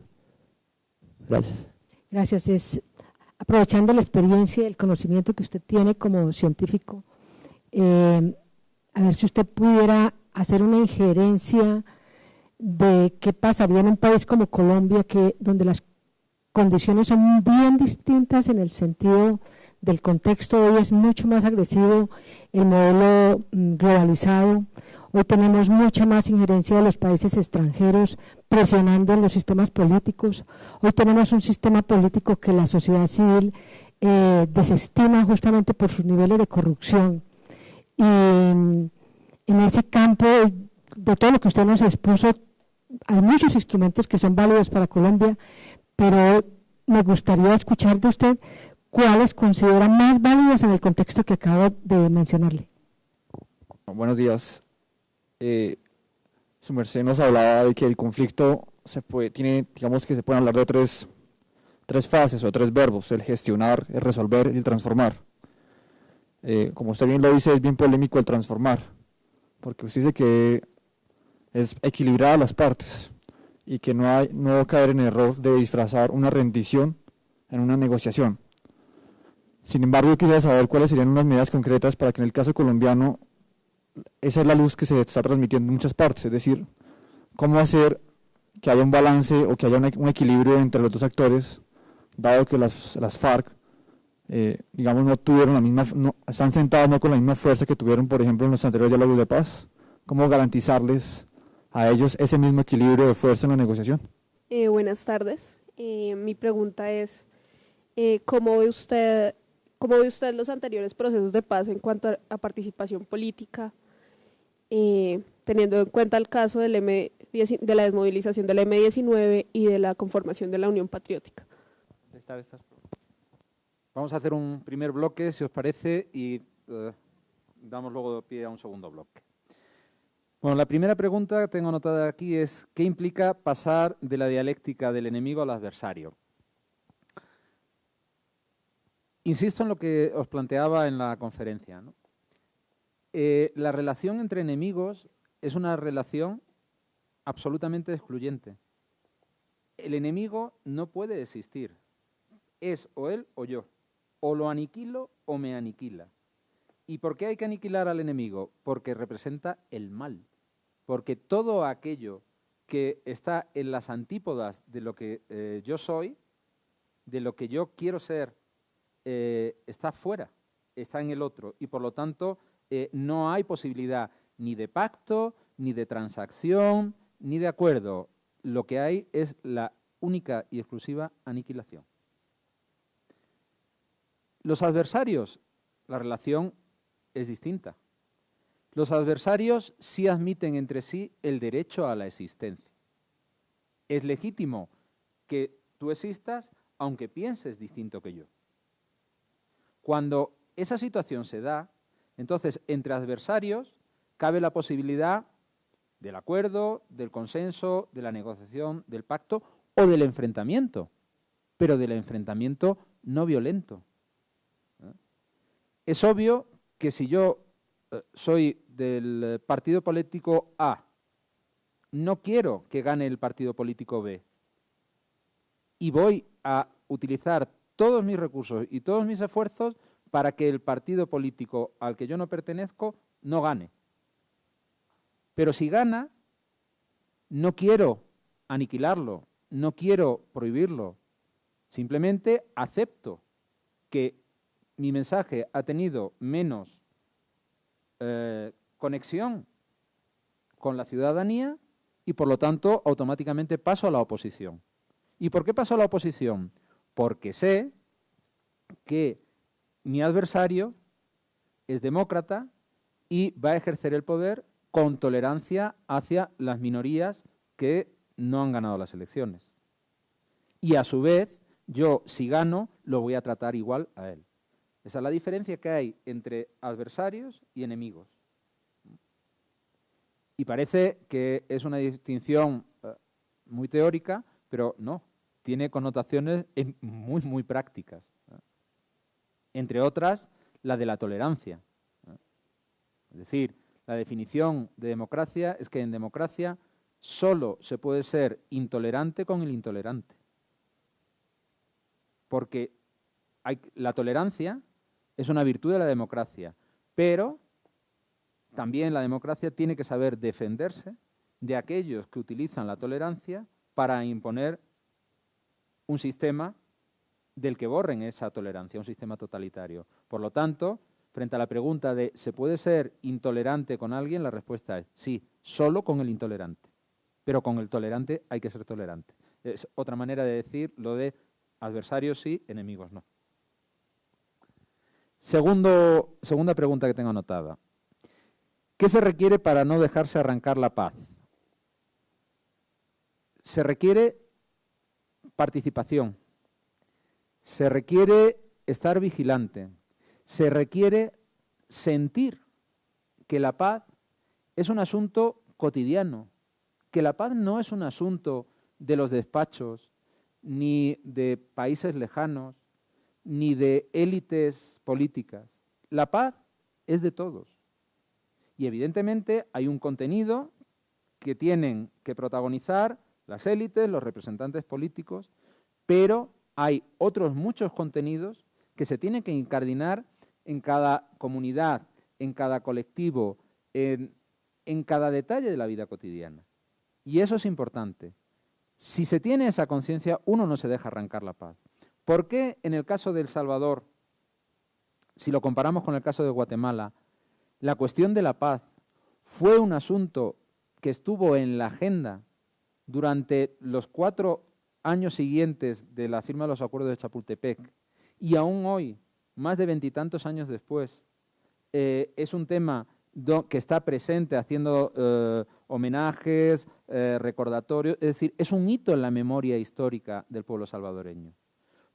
D: Gracias.
E: Gracias. aprovechando la experiencia y el conocimiento que usted tiene como científico, a ver si usted pudiera hacer una injerencia de qué pasaría en un país como Colombia, donde las condiciones son bien distintas en el sentido del contexto. Hoy es mucho más agresivo el modelo globalizado. Hoy tenemos mucha más injerencia de los países extranjeros presionando en los sistemas políticos. Hoy tenemos un sistema político que la sociedad civil desestima justamente por sus niveles de corrupción. Y en ese campo, de todo lo que usted nos expuso, hay muchos instrumentos que son válidos para Colombia, pero me gustaría escuchar de usted cuáles considera más válidos en el contexto que acabo de mencionarle.
F: Buenos días. Su merced nos hablaba de que el conflicto digamos que se pueden hablar de tres fases o tres verbos: el gestionar, el resolver y el transformar. Como usted bien lo dice, es bien polémico el transformar, porque usted dice que es equilibrar a las partes y que no caer en el error de disfrazar una rendición en una negociación. Sin embargo, yo quisiera saber cuáles serían unas medidas concretas para que en el caso colombiano esa es la luz que se está transmitiendo en muchas partes, es decir, cómo hacer que haya un balance o que haya un equilibrio entre los dos actores, dado que las FARC, digamos, no tuvieron están sentados no con la misma fuerza que tuvieron, por ejemplo, en los anteriores diálogos de paz. ¿Cómo garantizarles a ellos ese mismo equilibrio de fuerza en la negociación?
G: Buenas tardes. Mi pregunta es, ¿cómo ve usted los anteriores procesos de paz en cuanto a participación política, teniendo en cuenta el caso de la desmovilización del M-19 y de la conformación de la Unión Patriótica?
B: Vamos a hacer un primer bloque, si os parece, y damos luego pie a un segundo bloque. Bueno, la primera pregunta que tengo anotada aquí es: ¿qué implica pasar de la dialéctica del enemigo al adversario? Insisto en lo que os planteaba en la conferencia, ¿no? La relación entre enemigos es una relación absolutamente excluyente. El enemigo no puede existir. Es o él o yo. O lo aniquilo o me aniquila. ¿Y por qué hay que aniquilar al enemigo? Porque representa el mal. Porque todo aquello que está en las antípodas de lo que yo soy, de lo que yo quiero ser, está fuera, está en el otro, y por lo tanto no hay posibilidad ni de pacto, ni de transacción, ni de acuerdo. Lo que hay es la única y exclusiva aniquilación. Los adversarios, la relación es distinta. Los adversarios sí admiten entre sí el derecho a la existencia. Es legítimo que tú existas aunque pienses distinto que yo. Cuando esa situación se da, entonces entre adversarios cabe la posibilidad del acuerdo, del consenso, de la negociación, del pacto o del enfrentamiento, pero del enfrentamiento no violento. Es obvio que si yo soy del partido político A, no quiero que gane el partido político B y voy a utilizar todos mis recursos y todos mis esfuerzos para que el partido político al que yo no pertenezco no gane. Pero si gana, no quiero aniquilarlo, no quiero prohibirlo, simplemente acepto que mi mensaje ha tenido menos conexión con la ciudadanía y por lo tanto automáticamente paso a la oposición. ¿Y por qué paso a la oposición? Porque sé que mi adversario es demócrata y va a ejercer el poder con tolerancia hacia las minorías que no han ganado las elecciones. Y a su vez, yo, si gano, lo voy a tratar igual a él. Esa es la diferencia que hay entre adversarios y enemigos. Y parece que es una distinción muy teórica, pero no, tiene connotaciones muy, muy prácticas. Entre otras, la de la tolerancia. Es decir, la definición de democracia es que en democracia solo se puede ser intolerante con el intolerante. Porque la tolerancia es una virtud de la democracia, pero también la democracia tiene que saber defenderse de aquellos que utilizan la tolerancia para imponer un sistema del que borren esa tolerancia, un sistema totalitario. Por lo tanto, frente a la pregunta de ¿se puede ser intolerante con alguien? La respuesta es sí, solo con el intolerante. Pero con el tolerante hay que ser tolerante. Es otra manera de decir lo de adversarios sí, enemigos no. Segunda pregunta que tengo anotada. ¿Qué se requiere para no dejarse arrancar la paz? Se requiere participación, se requiere estar vigilante, se requiere sentir que la paz es un asunto cotidiano, que la paz no es un asunto de los despachos, ni de países lejanos, ni de élites políticas. La paz es de todos. Y evidentemente hay un contenido que tienen que protagonizar las élites, los representantes políticos, pero hay otros muchos contenidos que se tienen que incardinar en cada comunidad, en cada colectivo, en cada detalle de la vida cotidiana. Y eso es importante. Si se tiene esa conciencia, uno no se deja arrancar la paz. ¿Por qué en el caso de El Salvador, si lo comparamos con el caso de Guatemala, la cuestión de la paz fue un asunto que estuvo en la agenda durante los 4 años siguientes de la firma de los acuerdos de Chapultepec y aún hoy, más de 20 y tantos años después, es un tema que está presente haciendo homenajes, recordatorios, es decir, es un hito en la memoria histórica del pueblo salvadoreño,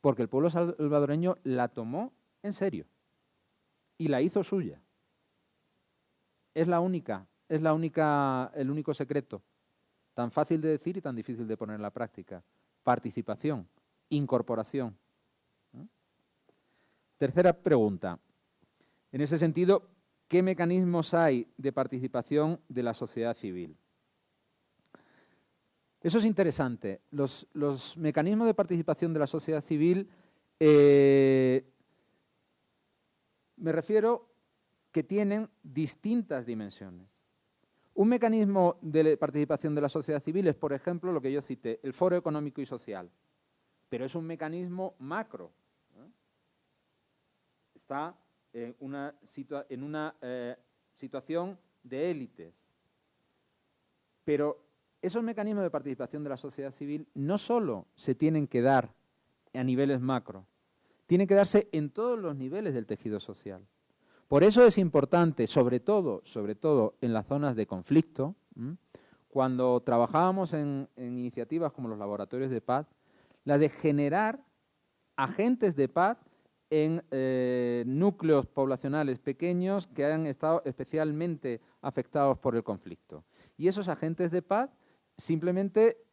B: porque el pueblo salvadoreño la tomó en serio y la hizo suya. Es el único secreto, tan fácil de decir y tan difícil de poner en la práctica. Participación, incorporación. Tercera pregunta. En ese sentido, ¿qué mecanismos hay de participación de la sociedad civil? Eso es interesante. Los mecanismos de participación de la sociedad civil, me refiero que tienen distintas dimensiones. Un mecanismo de participación de la sociedad civil es, por ejemplo, lo que yo cité, el Foro Económico y Social, pero es un mecanismo macro. Está en una situación de élites. Pero esos mecanismos de participación de la sociedad civil no solo se tienen que dar a niveles macro, tienen que darse en todos los niveles del tejido social. Por eso es importante, sobre todo en las zonas de conflicto, cuando trabajábamos en iniciativas como los laboratorios de paz, la de generar agentes de paz en núcleos poblacionales pequeños que han estado especialmente afectados por el conflicto. Y esos agentes de paz simplemente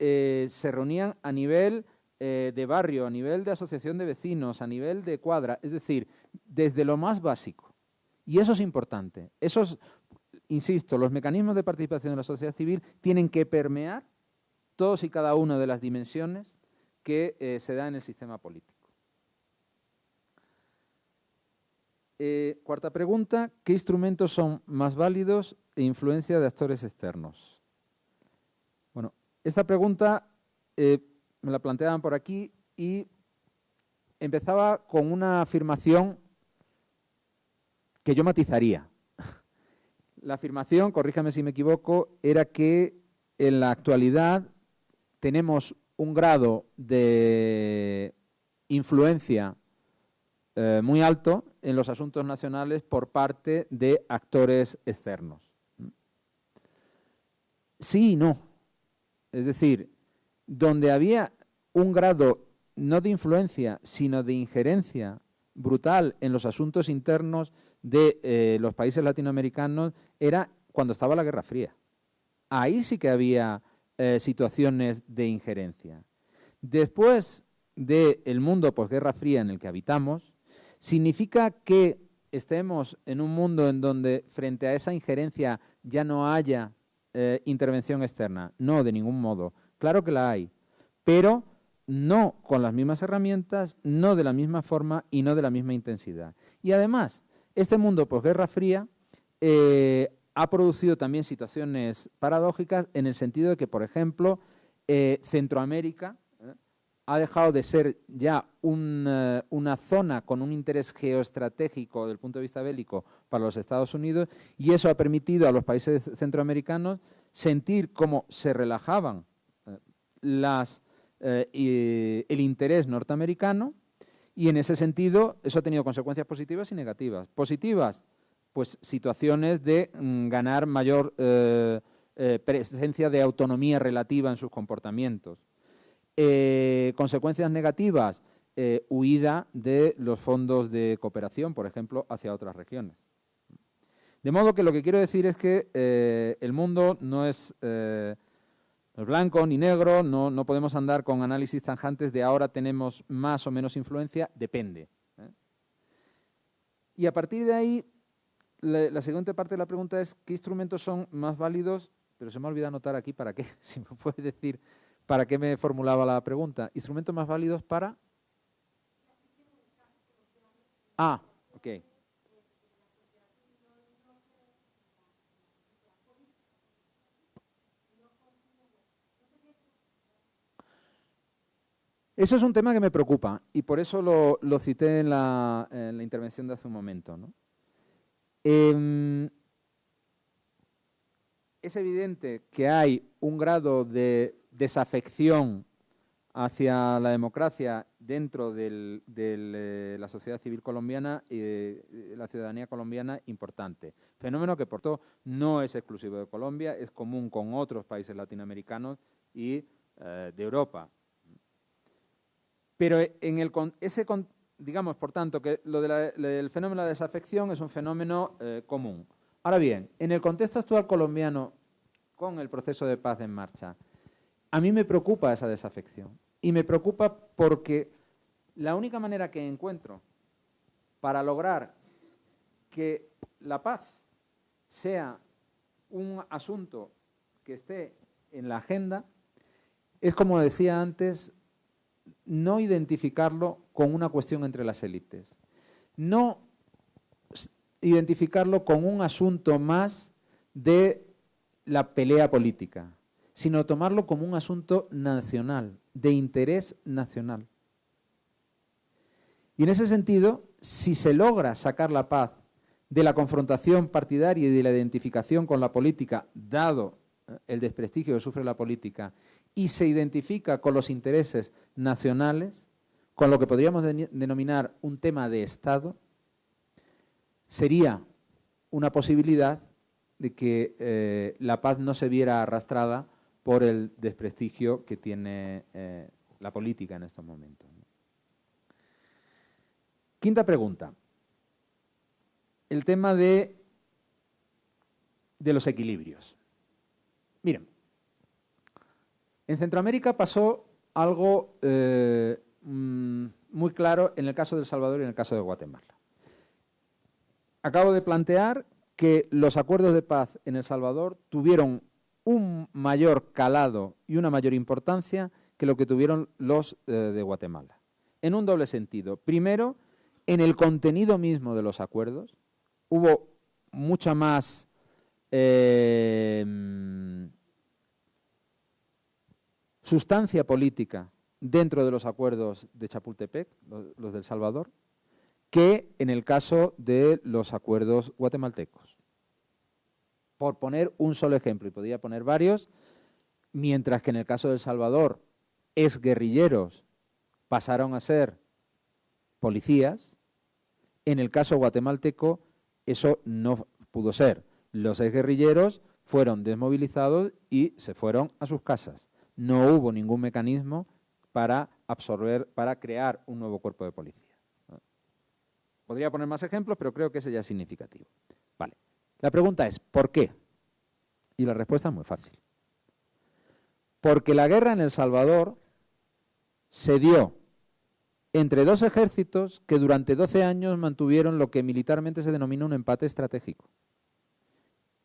B: se reunían a nivel de barrio, a nivel de asociación de vecinos, a nivel de cuadra, es decir, desde lo más básico. Y eso es importante. Insisto, los mecanismos de participación de la sociedad civil tienen que permear todos y cada una de las dimensiones que se da en el sistema político. Cuarta pregunta, ¿qué instrumentos son más válidos e influencia de actores externos? Bueno, esta pregunta me la planteaban por aquí y empezaba con una afirmación que yo matizaría. La afirmación, corríjame si me equivoco, era que en la actualidad tenemos un grado de influencia muy alto en los asuntos nacionales por parte de actores externos. Sí y no. Es decir, donde había un grado no de influencia, sino de injerencia brutal en los asuntos internos de los países latinoamericanos era cuando estaba la Guerra Fría. Ahí sí que había situaciones de injerencia. Después del mundo posguerra fría en el que habitamos, ¿significa que estemos en un mundo en donde frente a esa injerencia ya no haya intervención externa? No, de ningún modo. Claro que la hay, pero no con las mismas herramientas, no de la misma forma y no de la misma intensidad. Y además, este mundo posguerra fría ha producido también situaciones paradójicas en el sentido de que, por ejemplo, Centroamérica ha dejado de ser ya una zona con un interés geoestratégico desde el punto de vista bélico para los Estados Unidos, y eso ha permitido a los países centroamericanos sentir cómo se relajaban el interés norteamericano, y en ese sentido eso ha tenido consecuencias positivas y negativas. Positivas, pues situaciones de ganar mayor presencia de autonomía relativa en sus comportamientos. Consecuencias negativas, huida de los fondos de cooperación, por ejemplo, hacia otras regiones. De modo que lo que quiero decir es que el mundo no es blanco ni negro, no podemos andar con análisis tajantes de ahora tenemos más o menos influencia, depende. Y a partir de ahí, la siguiente parte de la pregunta es ¿qué instrumentos son más válidos? Pero se me ha olvidado anotar aquí para qué, si me puede decir para qué me formulaba la pregunta. ¿Instrumentos más válidos para? Ah, ok. Eso es un tema que me preocupa y por eso lo cité en la intervención de hace un momento, ¿no? Es evidente que hay un grado de desafección hacia la democracia dentro de la sociedad civil colombiana y de la ciudadanía colombiana importante. Fenómeno que, por todo, no es exclusivo de Colombia, es común con otros países latinoamericanos y de Europa. Pero digamos, por tanto, que el fenómeno de la desafección es un fenómeno común. Ahora bien, en el contexto actual colombiano, con el proceso de paz en marcha, a mí me preocupa esa desafección. Y me preocupa porque la única manera que encuentro para lograr que la paz sea un asunto que esté en la agenda es, como decía antes, no identificarlo con una cuestión entre las élites, no identificarlo con un asunto más de la pelea política, sino tomarlo como un asunto nacional, de interés nacional. Y en ese sentido, si se logra sacar la paz de la confrontación partidaria y de la identificación con la política, dado el desprestigio que sufre la política, y se identifica con los intereses nacionales, con lo que podríamos denominar un tema de Estado, sería una posibilidad de que la paz no se viera arrastrada por el desprestigio que tiene la política en estos momentos. Quinta pregunta. El tema de los equilibrios. Miren, en Centroamérica pasó algo muy claro en el caso de El Salvador y en el caso de Guatemala. Acabo de plantear que los acuerdos de paz en El Salvador tuvieron un mayor calado y una mayor importancia que lo que tuvieron los de Guatemala. En un doble sentido. Primero, en el contenido mismo de los acuerdos hubo mucha más sustancia política dentro de los acuerdos de Chapultepec, los de El Salvador, que en el caso de los acuerdos guatemaltecos. Por poner un solo ejemplo, y podría poner varios, mientras que en el caso de El Salvador, exguerrilleros pasaron a ser policías, en el caso guatemalteco eso no pudo ser. Los exguerrilleros fueron desmovilizados y se fueron a sus casas. No hubo ningún mecanismo para crear un nuevo cuerpo de policía. Podría poner más ejemplos, pero creo que ese ya es significativo. Vale. La pregunta es, ¿por qué? Y la respuesta es muy fácil. Porque la guerra en El Salvador se dio entre dos ejércitos que durante 12 años mantuvieron lo que militarmente se denomina un empate estratégico.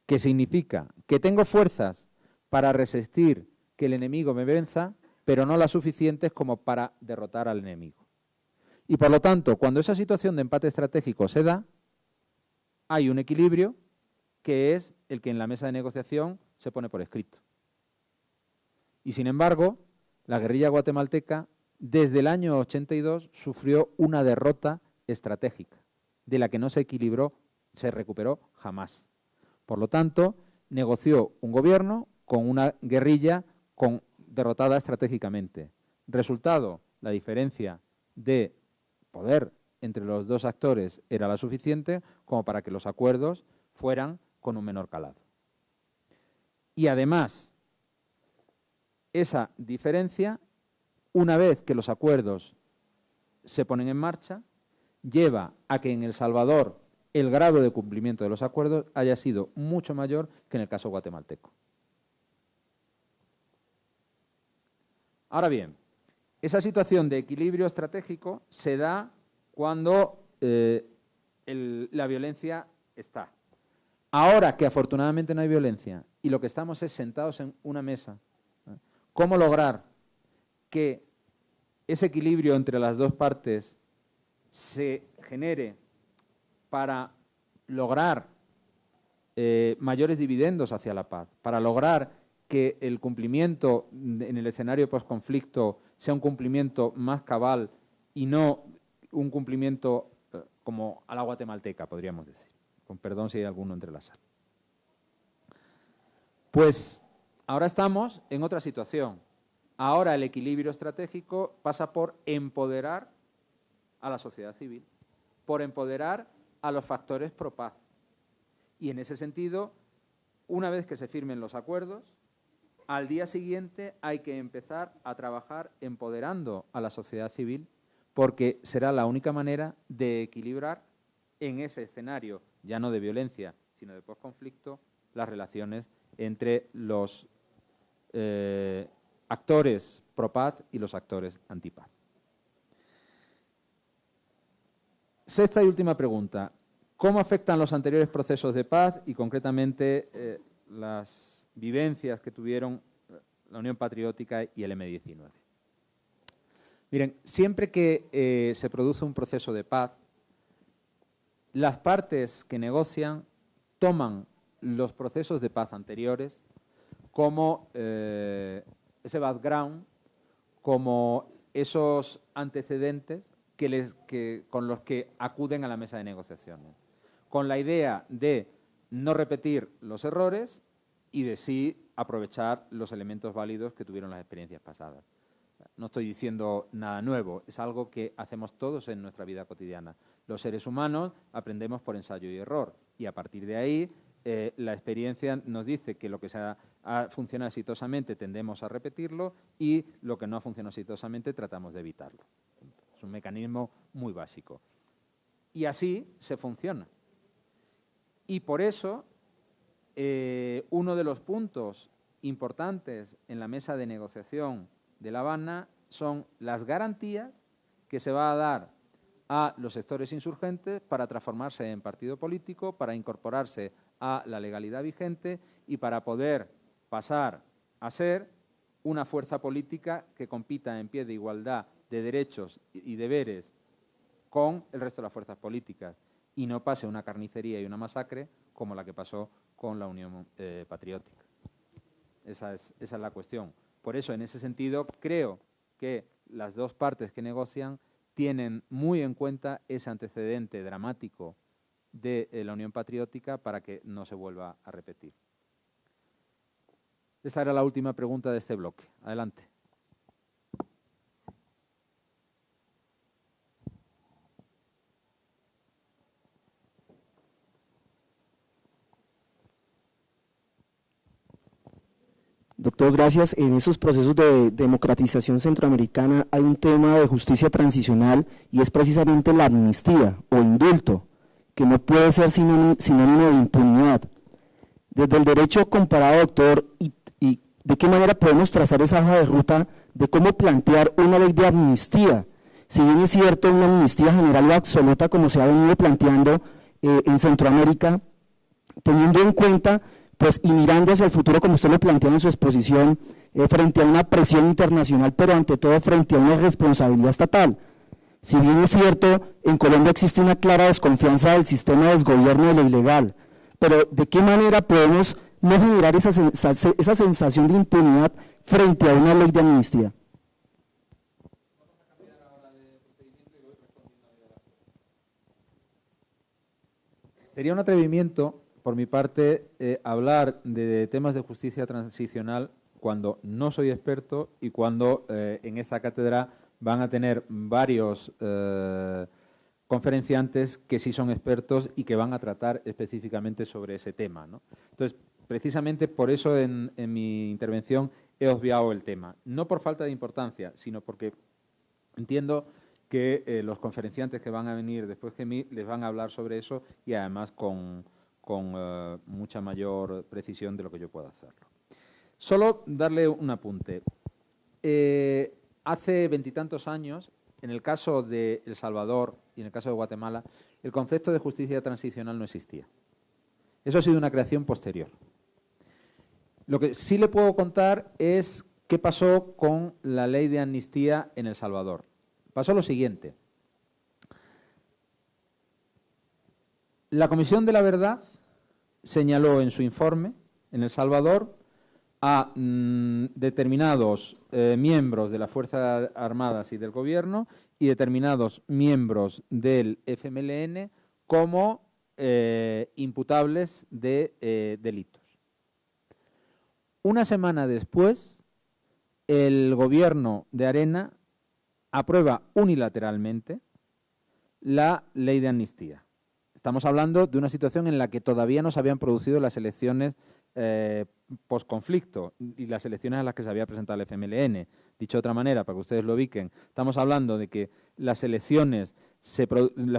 B: Que significa que tengo fuerzas para resistir que el enemigo me venza, pero no las suficientes como para derrotar al enemigo. Y por lo tanto, cuando esa situación de empate estratégico se da, hay un equilibrio que es el que en la mesa de negociación se pone por escrito. Y sin embargo, la guerrilla guatemalteca desde el año 82 sufrió una derrota estratégica, de la que no se recuperó jamás. Por lo tanto, negoció un gobierno con una guerrilla derrotada estratégicamente. Resultado, la diferencia de poder entre los dos actores era la suficiente como para que los acuerdos fueran con un menor calado. Y además, esa diferencia, una vez que los acuerdos se ponen en marcha, lleva a que en El Salvador el grado de cumplimiento de los acuerdos haya sido mucho mayor que en el caso guatemalteco. Ahora bien, esa situación de equilibrio estratégico se da cuando la violencia está. Ahora que afortunadamente no hay violencia y lo que estamos es sentados en una mesa, ¿cómo lograr que ese equilibrio entre las dos partes se genere para lograr mayores dividendos hacia la paz, para lograr que el cumplimiento en el escenario posconflicto sea un cumplimiento más cabal y no un cumplimiento como a la guatemalteca, podríamos decir, con perdón si hay alguno entre la sala? Pues ahora estamos en otra situación. Ahora el equilibrio estratégico pasa por empoderar a la sociedad civil, por empoderar a los factores pro paz. Y en ese sentido, una vez que se firmen los acuerdos, al día siguiente hay que empezar a trabajar empoderando a la sociedad civil, porque será la única manera de equilibrar en ese escenario, ya no de violencia, sino de posconflicto, las relaciones entre los actores pro paz y los actores antipaz. Sexta y última pregunta. ¿Cómo afectan los anteriores procesos de paz y concretamente las vivencias que tuvieron la Unión Patriótica y el M-19? Miren, siempre que se produce un proceso de paz, las partes que negocian toman los procesos de paz anteriores como ese background, como esos antecedentes con los que acuden a la mesa de negociaciones, con la idea de no repetir los errores y de sí aprovechar los elementos válidos que tuvieron las experiencias pasadas. No estoy diciendo nada nuevo, es algo que hacemos todos en nuestra vida cotidiana. Los seres humanos aprendemos por ensayo y error y a partir de ahí la experiencia nos dice que lo que ha funcionado exitosamente tendemos a repetirlo y lo que no ha funcionado exitosamente tratamos de evitarlo. Es un mecanismo muy básico. Y así se funciona. Y por eso uno de los puntos importantes en la mesa de negociación de La Habana son las garantías que se va a dar a los sectores insurgentes para transformarse en partido político, para incorporarse a la legalidad vigente y para poder pasar a ser una fuerza política que compita en pie de igualdad de derechos y deberes con el resto de las fuerzas políticas y no pase una carnicería y una masacre como la que pasó con la Unión Patriótica. Esa es la cuestión. Por eso, en ese sentido, creo que las dos partes que negocian tienen muy en cuenta ese antecedente dramático de la Unión Patriótica para que no se vuelva a repetir. Esta era la última pregunta de este bloque. Adelante.
H: Doctor, gracias. En esos procesos de democratización centroamericana hay un tema de justicia transicional y es precisamente la amnistía o indulto, que no puede ser sinónimo de impunidad. Desde el derecho comparado, doctor, y ¿de qué manera podemos trazar esa hoja de ruta de cómo plantear una ley de amnistía? Si bien es cierto, una amnistía general o absoluta como se ha venido planteando en Centroamérica, teniendo en cuenta pues, y mirando hacia el futuro, como usted lo plantea en su exposición, frente a una presión internacional, pero ante todo frente a una responsabilidad estatal. Si bien es cierto, en Colombia existe una clara desconfianza del sistema de desgobierno de lo ilegal, pero ¿de qué manera podemos no generar esa sensación de impunidad frente a una ley de amnistía?
B: Sería un atrevimiento, por mi parte, hablar de temas de justicia transicional cuando no soy experto y cuando en esta cátedra van a tener varios conferenciantes que sí son expertos y que van a tratar específicamente sobre ese tema, ¿no? Entonces, precisamente por eso en mi intervención he obviado el tema. No por falta de importancia, sino porque entiendo que los conferenciantes que van a venir después que mí les van a hablar sobre eso y además con mucha mayor precisión de lo que yo pueda hacerlo. Solo darle un apunte. Hace veintitantos años, en el caso de El Salvador y en el caso de Guatemala, el concepto de justicia transicional no existía. Eso ha sido una creación posterior. Lo que sí le puedo contar es qué pasó con la ley de amnistía en El Salvador. Pasó lo siguiente. La Comisión de la Verdad señaló en su informe, en El Salvador, a determinados miembros de las Fuerzas Armadas y del Gobierno y determinados miembros del FMLN como imputables de delitos. Una semana después, el Gobierno de Arena aprueba unilateralmente la ley de amnistía. Estamos hablando de una situación en la que todavía no se habían producido las elecciones posconflicto y las elecciones a las que se había presentado el FMLN. Dicho de otra manera, para que ustedes lo ubiquen, estamos hablando de que las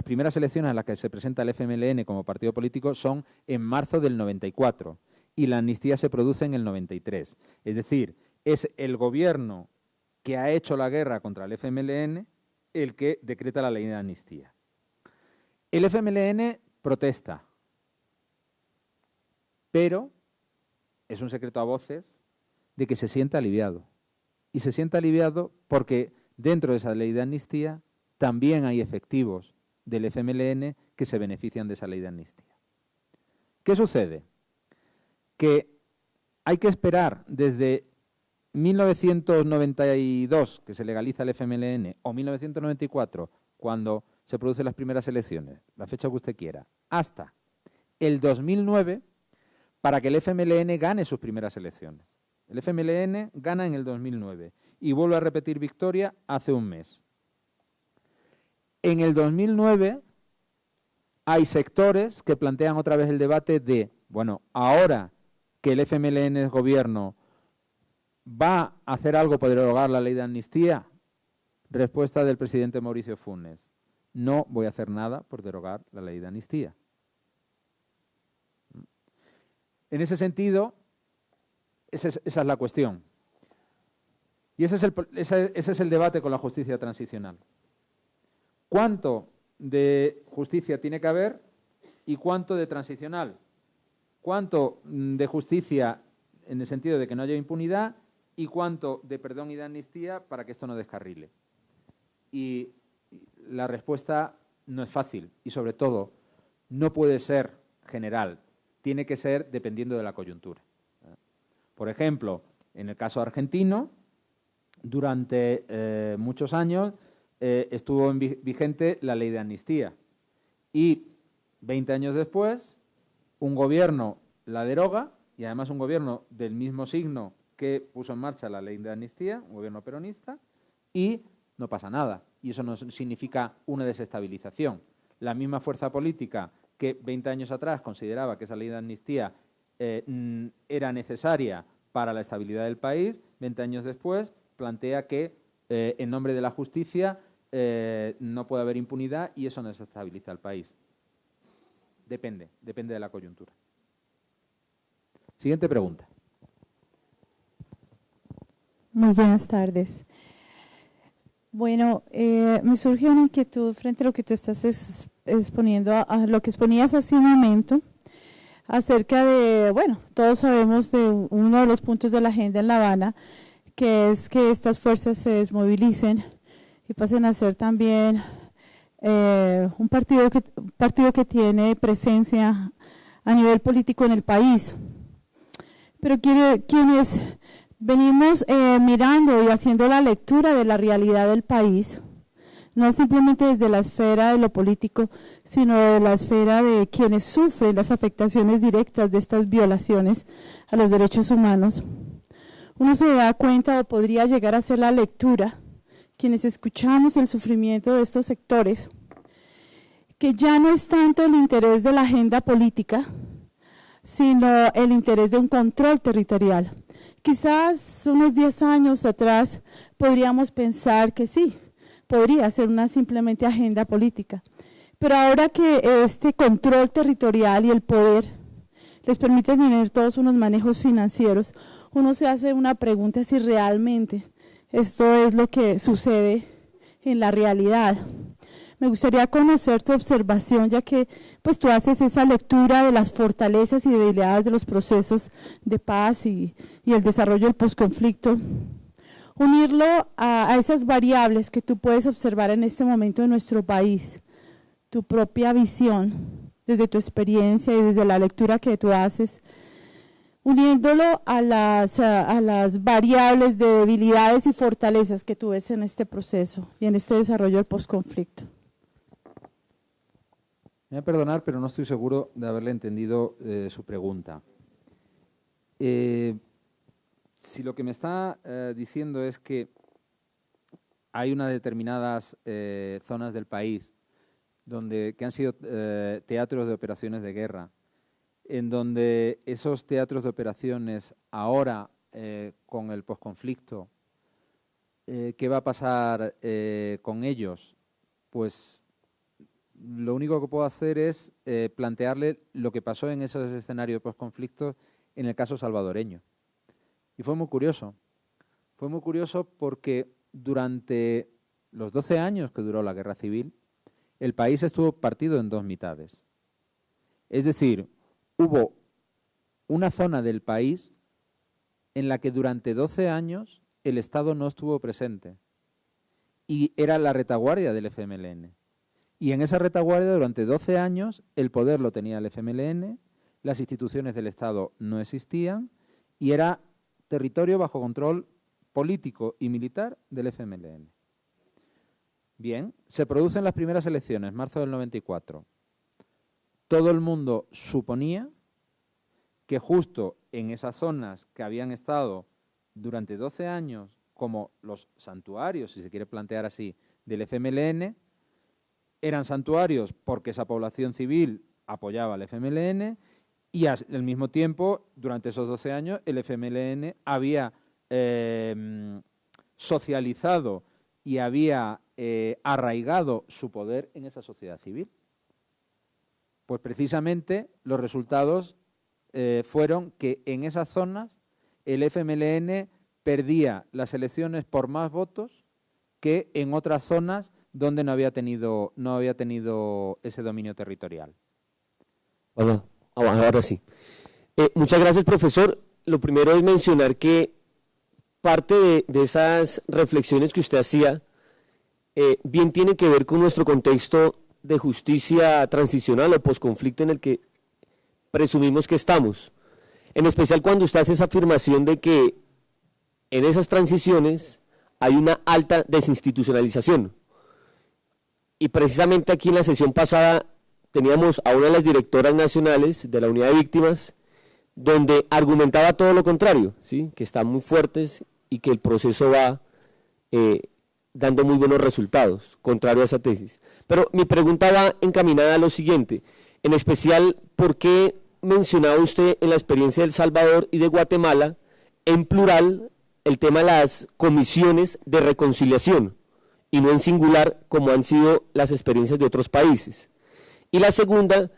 B: primeras elecciones a las que se presenta el FMLN como partido político son en marzo del 94 y la amnistía se produce en el 93. Es decir, es el gobierno que ha hecho la guerra contra el FMLN el que decreta la ley de amnistía. El FMLN protesta, pero es un secreto a voces de que se siente aliviado. Y se siente aliviado porque dentro de esa ley de amnistía también hay efectivos del FMLN que se benefician de esa ley de amnistía. ¿Qué sucede? Que hay que esperar desde 1992, que se legaliza el FMLN, o 1994, cuando se producen las primeras elecciones, la fecha que usted quiera, hasta el 2009, para que el FMLN gane sus primeras elecciones. El FMLN gana en el 2009 y vuelve a repetir victoria hace un mes. En el 2009 hay sectores que plantean otra vez el debate de, bueno, ahora que el FMLN es gobierno, ¿va a hacer algo para derogar la ley de amnistía? Respuesta del presidente Mauricio Funes: no voy a hacer nada por derogar la ley de amnistía. En ese sentido, esa es la cuestión. Y ese es el debate con la justicia transicional. ¿Cuánto de justicia tiene que haber y cuánto de transicional? ¿Cuánto de justicia en el sentido de que no haya impunidad y cuánto de perdón y de amnistía para que esto no descarrile? Y la respuesta no es fácil y, sobre todo, no puede ser general. Tiene que ser dependiendo de la coyuntura. Por ejemplo, en el caso argentino, durante muchos años estuvo vigente la ley de amnistía y 20 años después un gobierno la deroga, y además un gobierno del mismo signo que puso en marcha la ley de amnistía, un gobierno peronista, y no pasa nada. Y eso no significa una desestabilización. La misma fuerza política que 20 años atrás consideraba que esa ley de amnistía era necesaria para la estabilidad del país, 20 años después plantea que en nombre de la justicia no puede haber impunidad y eso no desestabiliza al país. Depende de la coyuntura. Siguiente pregunta.
I: Muy buenas tardes. Bueno, me surge una inquietud frente a lo que tú estás exponiendo, a lo que exponías hace un momento, acerca de, bueno, todos sabemos de uno de los puntos de la agenda en La Habana, que es que estas fuerzas se desmovilicen y pasen a ser también un partido que tiene presencia a nivel político en el país. Pero quienes venimos mirando y haciendo la lectura de la realidad del país, no simplemente desde la esfera de lo político, sino de la esfera de quienes sufren las afectaciones directas de estas violaciones a los derechos humanos, uno se da cuenta o podría llegar a hacer la lectura, quienes escuchamos el sufrimiento de estos sectores, que ya no es tanto el interés de la agenda política, sino el interés de un control territorial. Quizás unos 10 años atrás podríamos pensar que sí, podría ser una simplemente agenda política. Pero ahora que este control territorial y el poder les permite tener todos unos manejos financieros, uno se hace una pregunta si realmente esto es lo que sucede en la realidad. Me gustaría conocer tu observación, ya que pues tú haces esa lectura de las fortalezas y debilidades de los procesos de paz y el desarrollo del posconflicto. Unirlo a esas variables que tú puedes observar en este momento en nuestro país, tu propia visión, desde tu experiencia y desde la lectura que tú haces, uniéndolo a las variables de debilidades y fortalezas que tú ves en este proceso y en este desarrollo del posconflicto.
B: Me va a perdonar, pero no estoy seguro de haberle entendido su pregunta. Si lo que me está diciendo es que hay unas determinadas zonas del país que han sido teatros de operaciones de guerra, en donde esos teatros de operaciones ahora, con el posconflicto, ¿qué va a pasar con ellos? Pues lo único que puedo hacer es plantearle lo que pasó en esos escenarios de posconflicto en el caso salvadoreño. Y fue muy curioso. Fue muy curioso porque durante los 12 años que duró la guerra civil, el país estuvo partido en dos mitades. Es decir, hubo una zona del país en la que durante 12 años el Estado no estuvo presente y era la retaguardia del FMLN. Y en esa retaguardia durante 12 años el poder lo tenía el FMLN, las instituciones del Estado no existían y era territorio bajo control político y militar del FMLN. Bien, se producen las primeras elecciones, marzo del 94. Todo el mundo suponía que justo en esas zonas que habían estado durante 12 años como los santuarios, si se quiere plantear así, del FMLN, eran santuarios porque esa población civil apoyaba al FMLN y al mismo tiempo, durante esos 12 años, el FMLN había socializado y había arraigado su poder en esa sociedad civil. Pues precisamente los resultados fueron que en esas zonas el FMLN perdía las elecciones por más votos que en otras zonas donde no había tenido ese dominio territorial.
J: Bueno, ahora sí. Muchas gracias, profesor. Lo primero es mencionar que parte de esas reflexiones que usted hacía bien tiene que ver con nuestro contexto de justicia transicional o posconflicto en el que presumimos que estamos. En especial cuando usted hace esa afirmación de que en esas transiciones hay una alta desinstitucionalización. Y precisamente aquí en la sesión pasada teníamos a una de las directoras nacionales de la Unidad de Víctimas, donde argumentaba todo lo contrario, ¿sí? Que están muy fuertes y que el proceso va dando muy buenos resultados, contrario a esa tesis. Pero mi pregunta va encaminada a lo siguiente, en especial, ¿por qué mencionaba usted en la experiencia de El Salvador y de Guatemala, en plural, el tema de las comisiones de reconciliación, y no en singular, como han sido las experiencias de otros países? Y la segunda,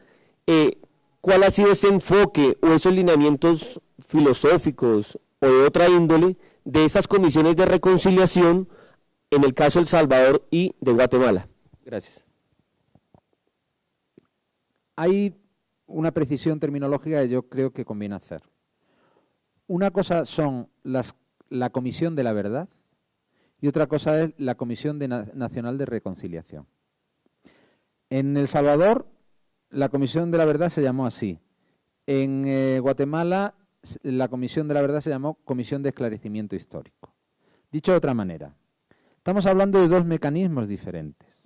J: ¿cuál ha sido ese enfoque o esos lineamientos filosóficos o de otra índole de esas comisiones de reconciliación en el caso de El Salvador y de Guatemala? Gracias.
B: Hay
K: una precisión terminológica que yo creo que conviene hacer. Una cosa son la Comisión de la Verdad y otra cosa es la Comisión Nacional de Reconciliación. En El Salvador, la Comisión de la Verdad se llamó así. En Guatemala, la Comisión de la Verdad se llamó Comisión de Esclarecimiento Histórico. Dicho de otra manera, estamos hablando de dos mecanismos diferentes.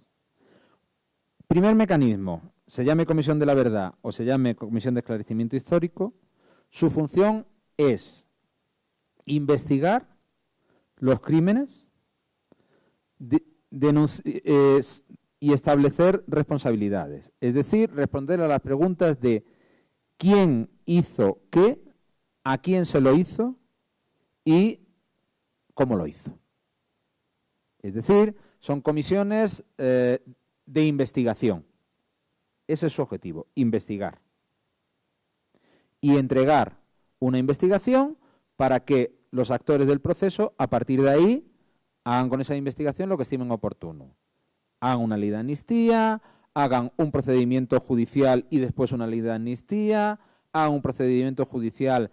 K: Primer mecanismo, se llame Comisión de la Verdad o se llame Comisión de Esclarecimiento Histórico, su función es investigar los crímenes y establecer responsabilidades. Es decir, responder a las preguntas de quién hizo qué, a quién se lo hizo y cómo lo hizo. Es decir, son comisiones de investigación. Ese es su objetivo, investigar. Y entregar una investigación para que los actores del proceso, a partir de ahí, hagan con esa investigación lo que estimen oportuno. Hagan una ley de amnistía, hagan un procedimiento judicial y después una ley de amnistía, hagan un procedimiento judicial,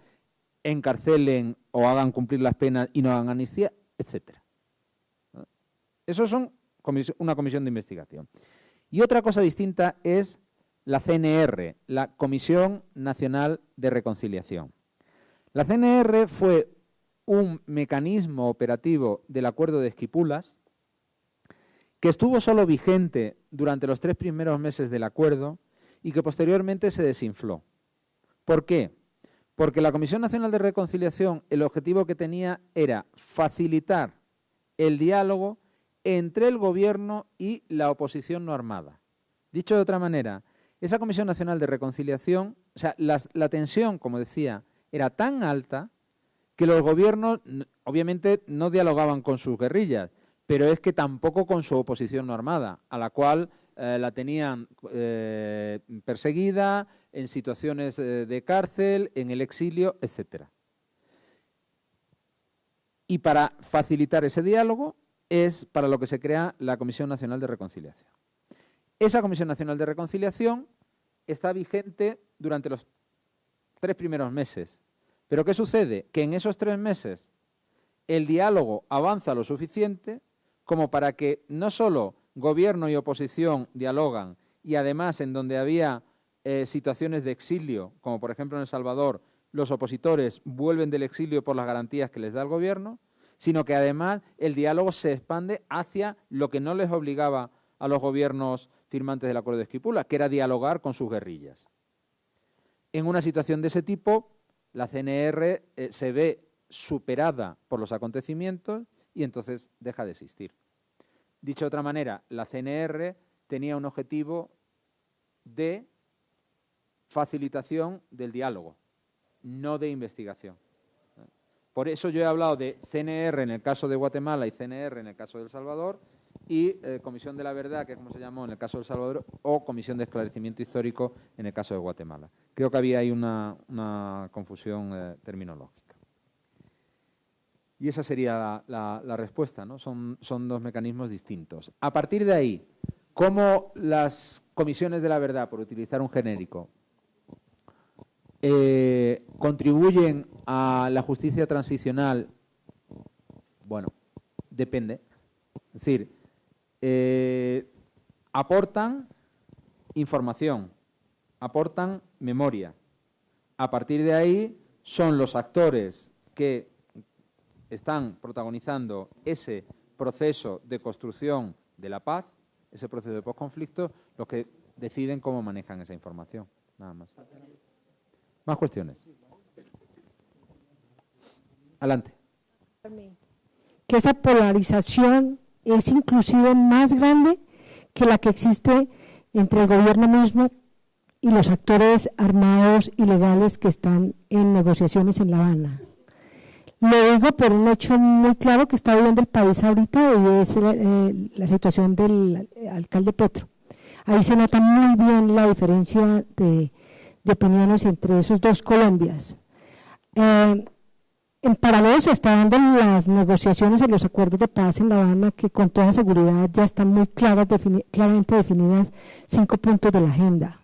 K: encarcelen o hagan cumplir las penas y no hagan amnistía, etcétera. Eso son una comisión de investigación. Y otra cosa distinta es la CNR, la Comisión Nacional de Reconciliación. La CNR fue un mecanismo operativo del Acuerdo de Esquipulas que estuvo solo vigente durante los 3 primeros meses del acuerdo y que posteriormente se desinfló. ¿Por qué? Porque la Comisión Nacional de Reconciliación, el objetivo que tenía era facilitar el diálogo entre el gobierno y la oposición no armada. Dicho de otra manera, esa Comisión Nacional de Reconciliación, o sea, la tensión, como decía, era tan alta que los gobiernos obviamente no dialogaban con sus guerrillas, pero es que tampoco con su oposición no armada, a la cual la tenían perseguida, en situaciones de cárcel, en el exilio, etcétera. Y para facilitar ese diálogo es para lo que se crea la Comisión Nacional de Reconciliación. Esa Comisión Nacional de Reconciliación está vigente durante los 3 primeros meses. ¿Pero qué sucede? Que en esos 3 meses el diálogo avanza lo suficiente como para que no solo gobierno y oposición dialogan y además en donde había situaciones de exilio, como por ejemplo en El Salvador, los opositores vuelven del exilio por las garantías que les da el gobierno, sino que además el diálogo se expande hacia lo que no les obligaba a los gobiernos firmantes del Acuerdo de Esquipulas, que era dialogar con sus guerrillas. En una situación de ese tipo, la CNR se ve superada por los acontecimientos y entonces deja de existir. Dicho de otra manera, la CNR tenía un objetivo de facilitación del diálogo, no de investigación. Por eso yo he hablado de CNR en el caso de Guatemala y CNR en el caso de El Salvador y Comisión de la Verdad, que es como se llamó en el caso de El Salvador, o Comisión de Esclarecimiento Histórico en el caso de Guatemala. Creo que había ahí una confusión terminológica. Y esa sería la respuesta, ¿no? Son 2 mecanismos distintos. A partir de ahí, ¿cómo las comisiones de la verdad, por utilizar un genérico, contribuyen a la justicia transicional? Bueno, depende. Es decir, aportan información, aportan memoria. A partir de ahí son los actores que están protagonizando ese proceso de construcción de la paz, ese proceso de posconflicto, los que deciden cómo manejan esa información. Nada más. ¿Más cuestiones? Adelante.
E: Que esa polarización es inclusive más grande que la que existe entre el gobierno mismo y los actores armados ilegales que están en negociaciones en La Habana. Lo digo por un hecho muy claro que está viviendo el país ahorita y es la situación del alcalde Petro. Ahí se nota muy bien la diferencia de opiniones entre esos 2 Colombias. En paralelo se están dando las negociaciones en los acuerdos de paz en La Habana, que con toda seguridad ya están muy claramente definidas 5 puntos de la agenda.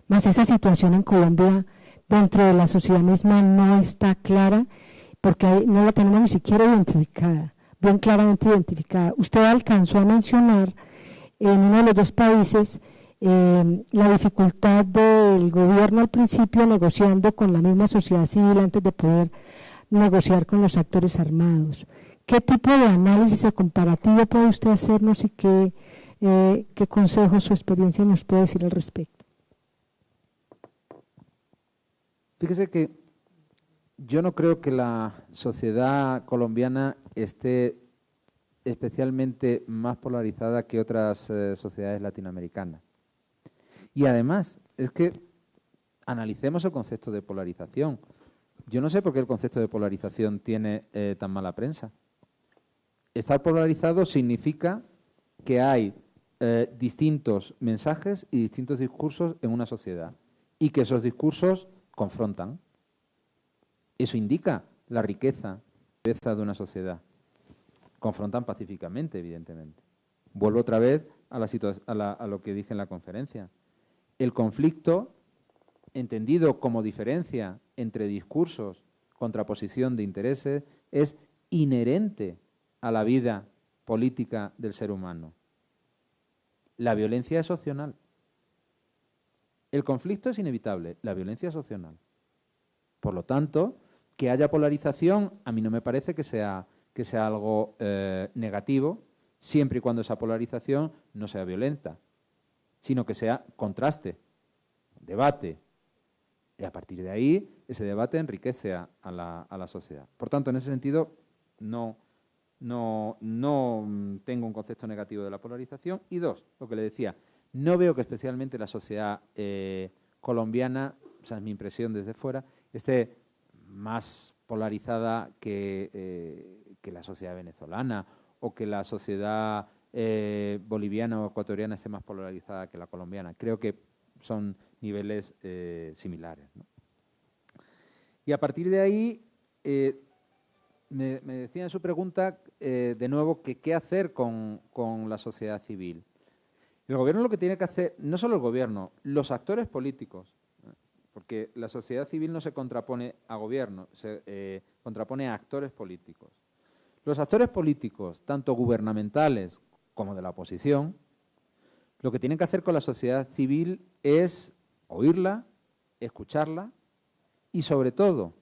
E: más esa situación en Colombia dentro de la sociedad misma no está clara, porque no la tenemos ni siquiera identificada, bien claramente identificada. Usted alcanzó a mencionar en uno de los dos países la dificultad del gobierno al principio negociando con la misma sociedad civil antes de poder negociar con los actores armados. ¿Qué tipo de análisis o comparativo puede usted hacernos y qué consejos o experiencia nos puede decir al respecto?
K: Fíjese que yo no creo que la sociedad colombiana esté especialmente más polarizada que otras sociedades latinoamericanas. Y además, es que analicemos el concepto de polarización. Yo no sé por qué el concepto de polarización tiene tan mala prensa. Estar polarizado significa que hay distintos mensajes y distintos discursos en una sociedad y que esos discursos confrontan. Eso indica la riqueza de una sociedad. Confrontan pacíficamente, evidentemente. Vuelvo otra vez a lo que dije en la conferencia. El conflicto, entendido como diferencia entre discursos, contraposición de intereses, es inherente a la vida política del ser humano. La violencia es opcional. El conflicto es inevitable, la violencia es opcional. Por lo tanto, que haya polarización, a mí no me parece que sea algo negativo, siempre y cuando esa polarización no sea violenta, sino que sea contraste, debate. Y a partir de ahí, ese debate enriquece a la sociedad. Por tanto, en ese sentido, no tengo un concepto negativo de la polarización. Y dos, lo que le decía, no veo que especialmente la sociedad colombiana, esa es mi impresión desde fuera, esté más polarizada que la sociedad venezolana o que la sociedad boliviana o ecuatoriana esté más polarizada que la colombiana. Creo que son niveles similares, ¿no? Y a partir de ahí, me decía en su pregunta, de nuevo, que qué hacer con la sociedad civil. El gobierno lo que tiene que hacer, no solo el gobierno, los actores políticos, porque la sociedad civil no se contrapone a gobierno, se contrapone a actores políticos. Los actores políticos, tanto gubernamentales como de la oposición, lo que tienen que hacer con la sociedad civil es oírla, escucharla y, sobre todo,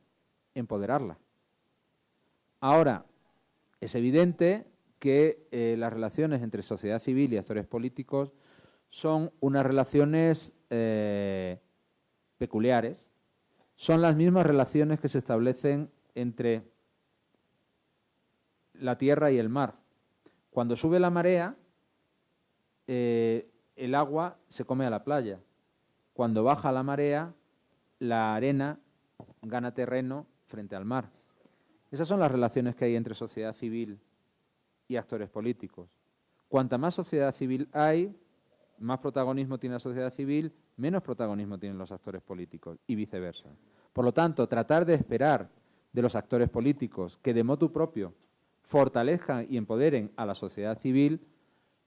K: empoderarla. Ahora, es evidente que las relaciones entre sociedad civil y actores políticos son unas relaciones peculiares. Son las mismas relaciones que se establecen entre la tierra y el mar. Cuando sube la marea, el agua se come a la playa. Cuando baja la marea, la arena gana terreno frente al mar. Esas son las relaciones que hay entre sociedad civil y actores políticos. Cuanta más sociedad civil hay, más protagonismo tiene la sociedad civil, menos protagonismo tienen los actores políticos y viceversa. Por lo tanto, tratar de esperar de los actores políticos que de motu propio fortalezcan y empoderen a la sociedad civil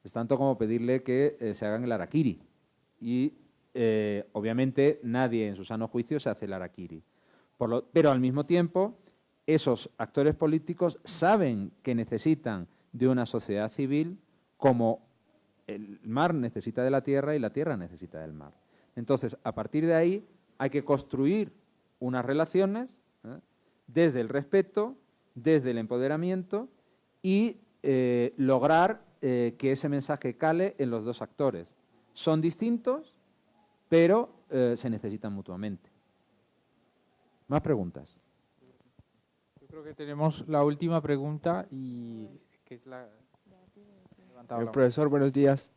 K: es tanto como pedirle que se hagan el harakiri. Y obviamente nadie en su sano juicio se hace el harakiri. Pero al mismo tiempo, esos actores políticos saben que necesitan de una sociedad civil como el mar necesita de la tierra y la tierra necesita del mar. Entonces, a partir de ahí, hay que construir unas relaciones desde el respeto, desde el empoderamiento y lograr que ese mensaje cale en los dos actores. Son distintos, pero se necesitan mutuamente. ¿Más preguntas?
A: Yo creo que tenemos la última pregunta y que es la...
L: Profesor, buenos días.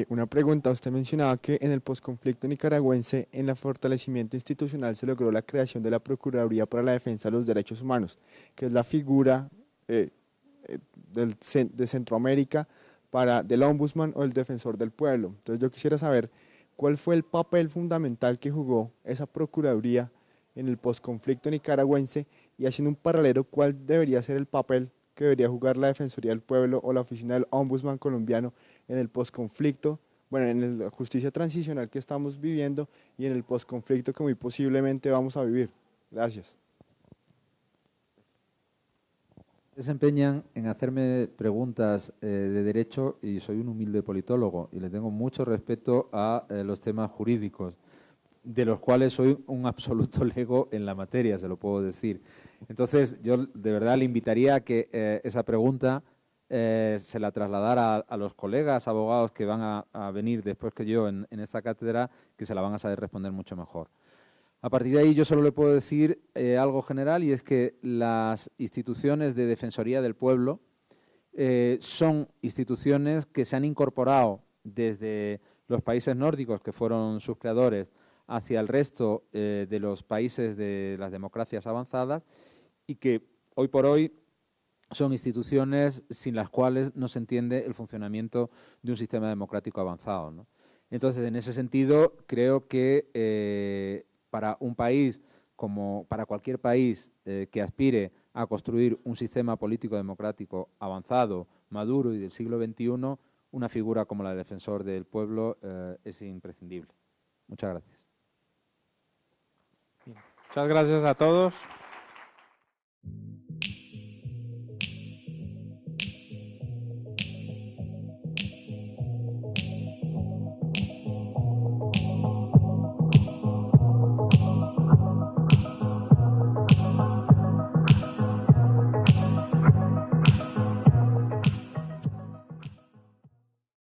L: Una pregunta, usted mencionaba que en el posconflicto nicaragüense, en el fortalecimiento institucional se logró la creación de la Procuraduría para la Defensa de los Derechos Humanos, que es la figura de Centroamérica del Ombudsman o el Defensor del Pueblo. Entonces yo quisiera saber cuál fue el papel fundamental que jugó esa Procuraduría en el posconflicto nicaragüense y, haciendo un paralelo, cuál debería ser el papel que debería jugar la Defensoría del Pueblo o la Oficina del Ombudsman colombiano en el posconflicto bueno, en la justicia transicional que estamos viviendo y en el posconflicto que muy posiblemente vamos a vivir. Gracias.
K: Desempeñan en hacerme preguntas de derecho y soy un humilde politólogo y le tengo mucho respeto a los temas jurídicos, de los cuales soy un absoluto lego en la materia, se lo puedo decir. Entonces, yo de verdad le invitaría a que esa pregunta se la trasladara a los colegas abogados que van a venir después que yo en esta cátedra, que se la van a saber responder mucho mejor. A partir de ahí yo solo le puedo decir algo general, y es que las instituciones de Defensoría del Pueblo son instituciones que se han incorporado desde los países nórdicos, que fueron sus creadores, hacia el resto de los países de las democracias avanzadas, y que hoy por hoy son instituciones sin las cuales no se entiende el funcionamiento de un sistema democrático avanzado, ¿no? Entonces, en ese sentido, creo que para un país, como para cualquier país que aspire a construir un sistema político democrático avanzado, maduro y del siglo XXI, una figura como la de defensor del pueblo es imprescindible. Muchas gracias.
A: Muchas gracias a todos.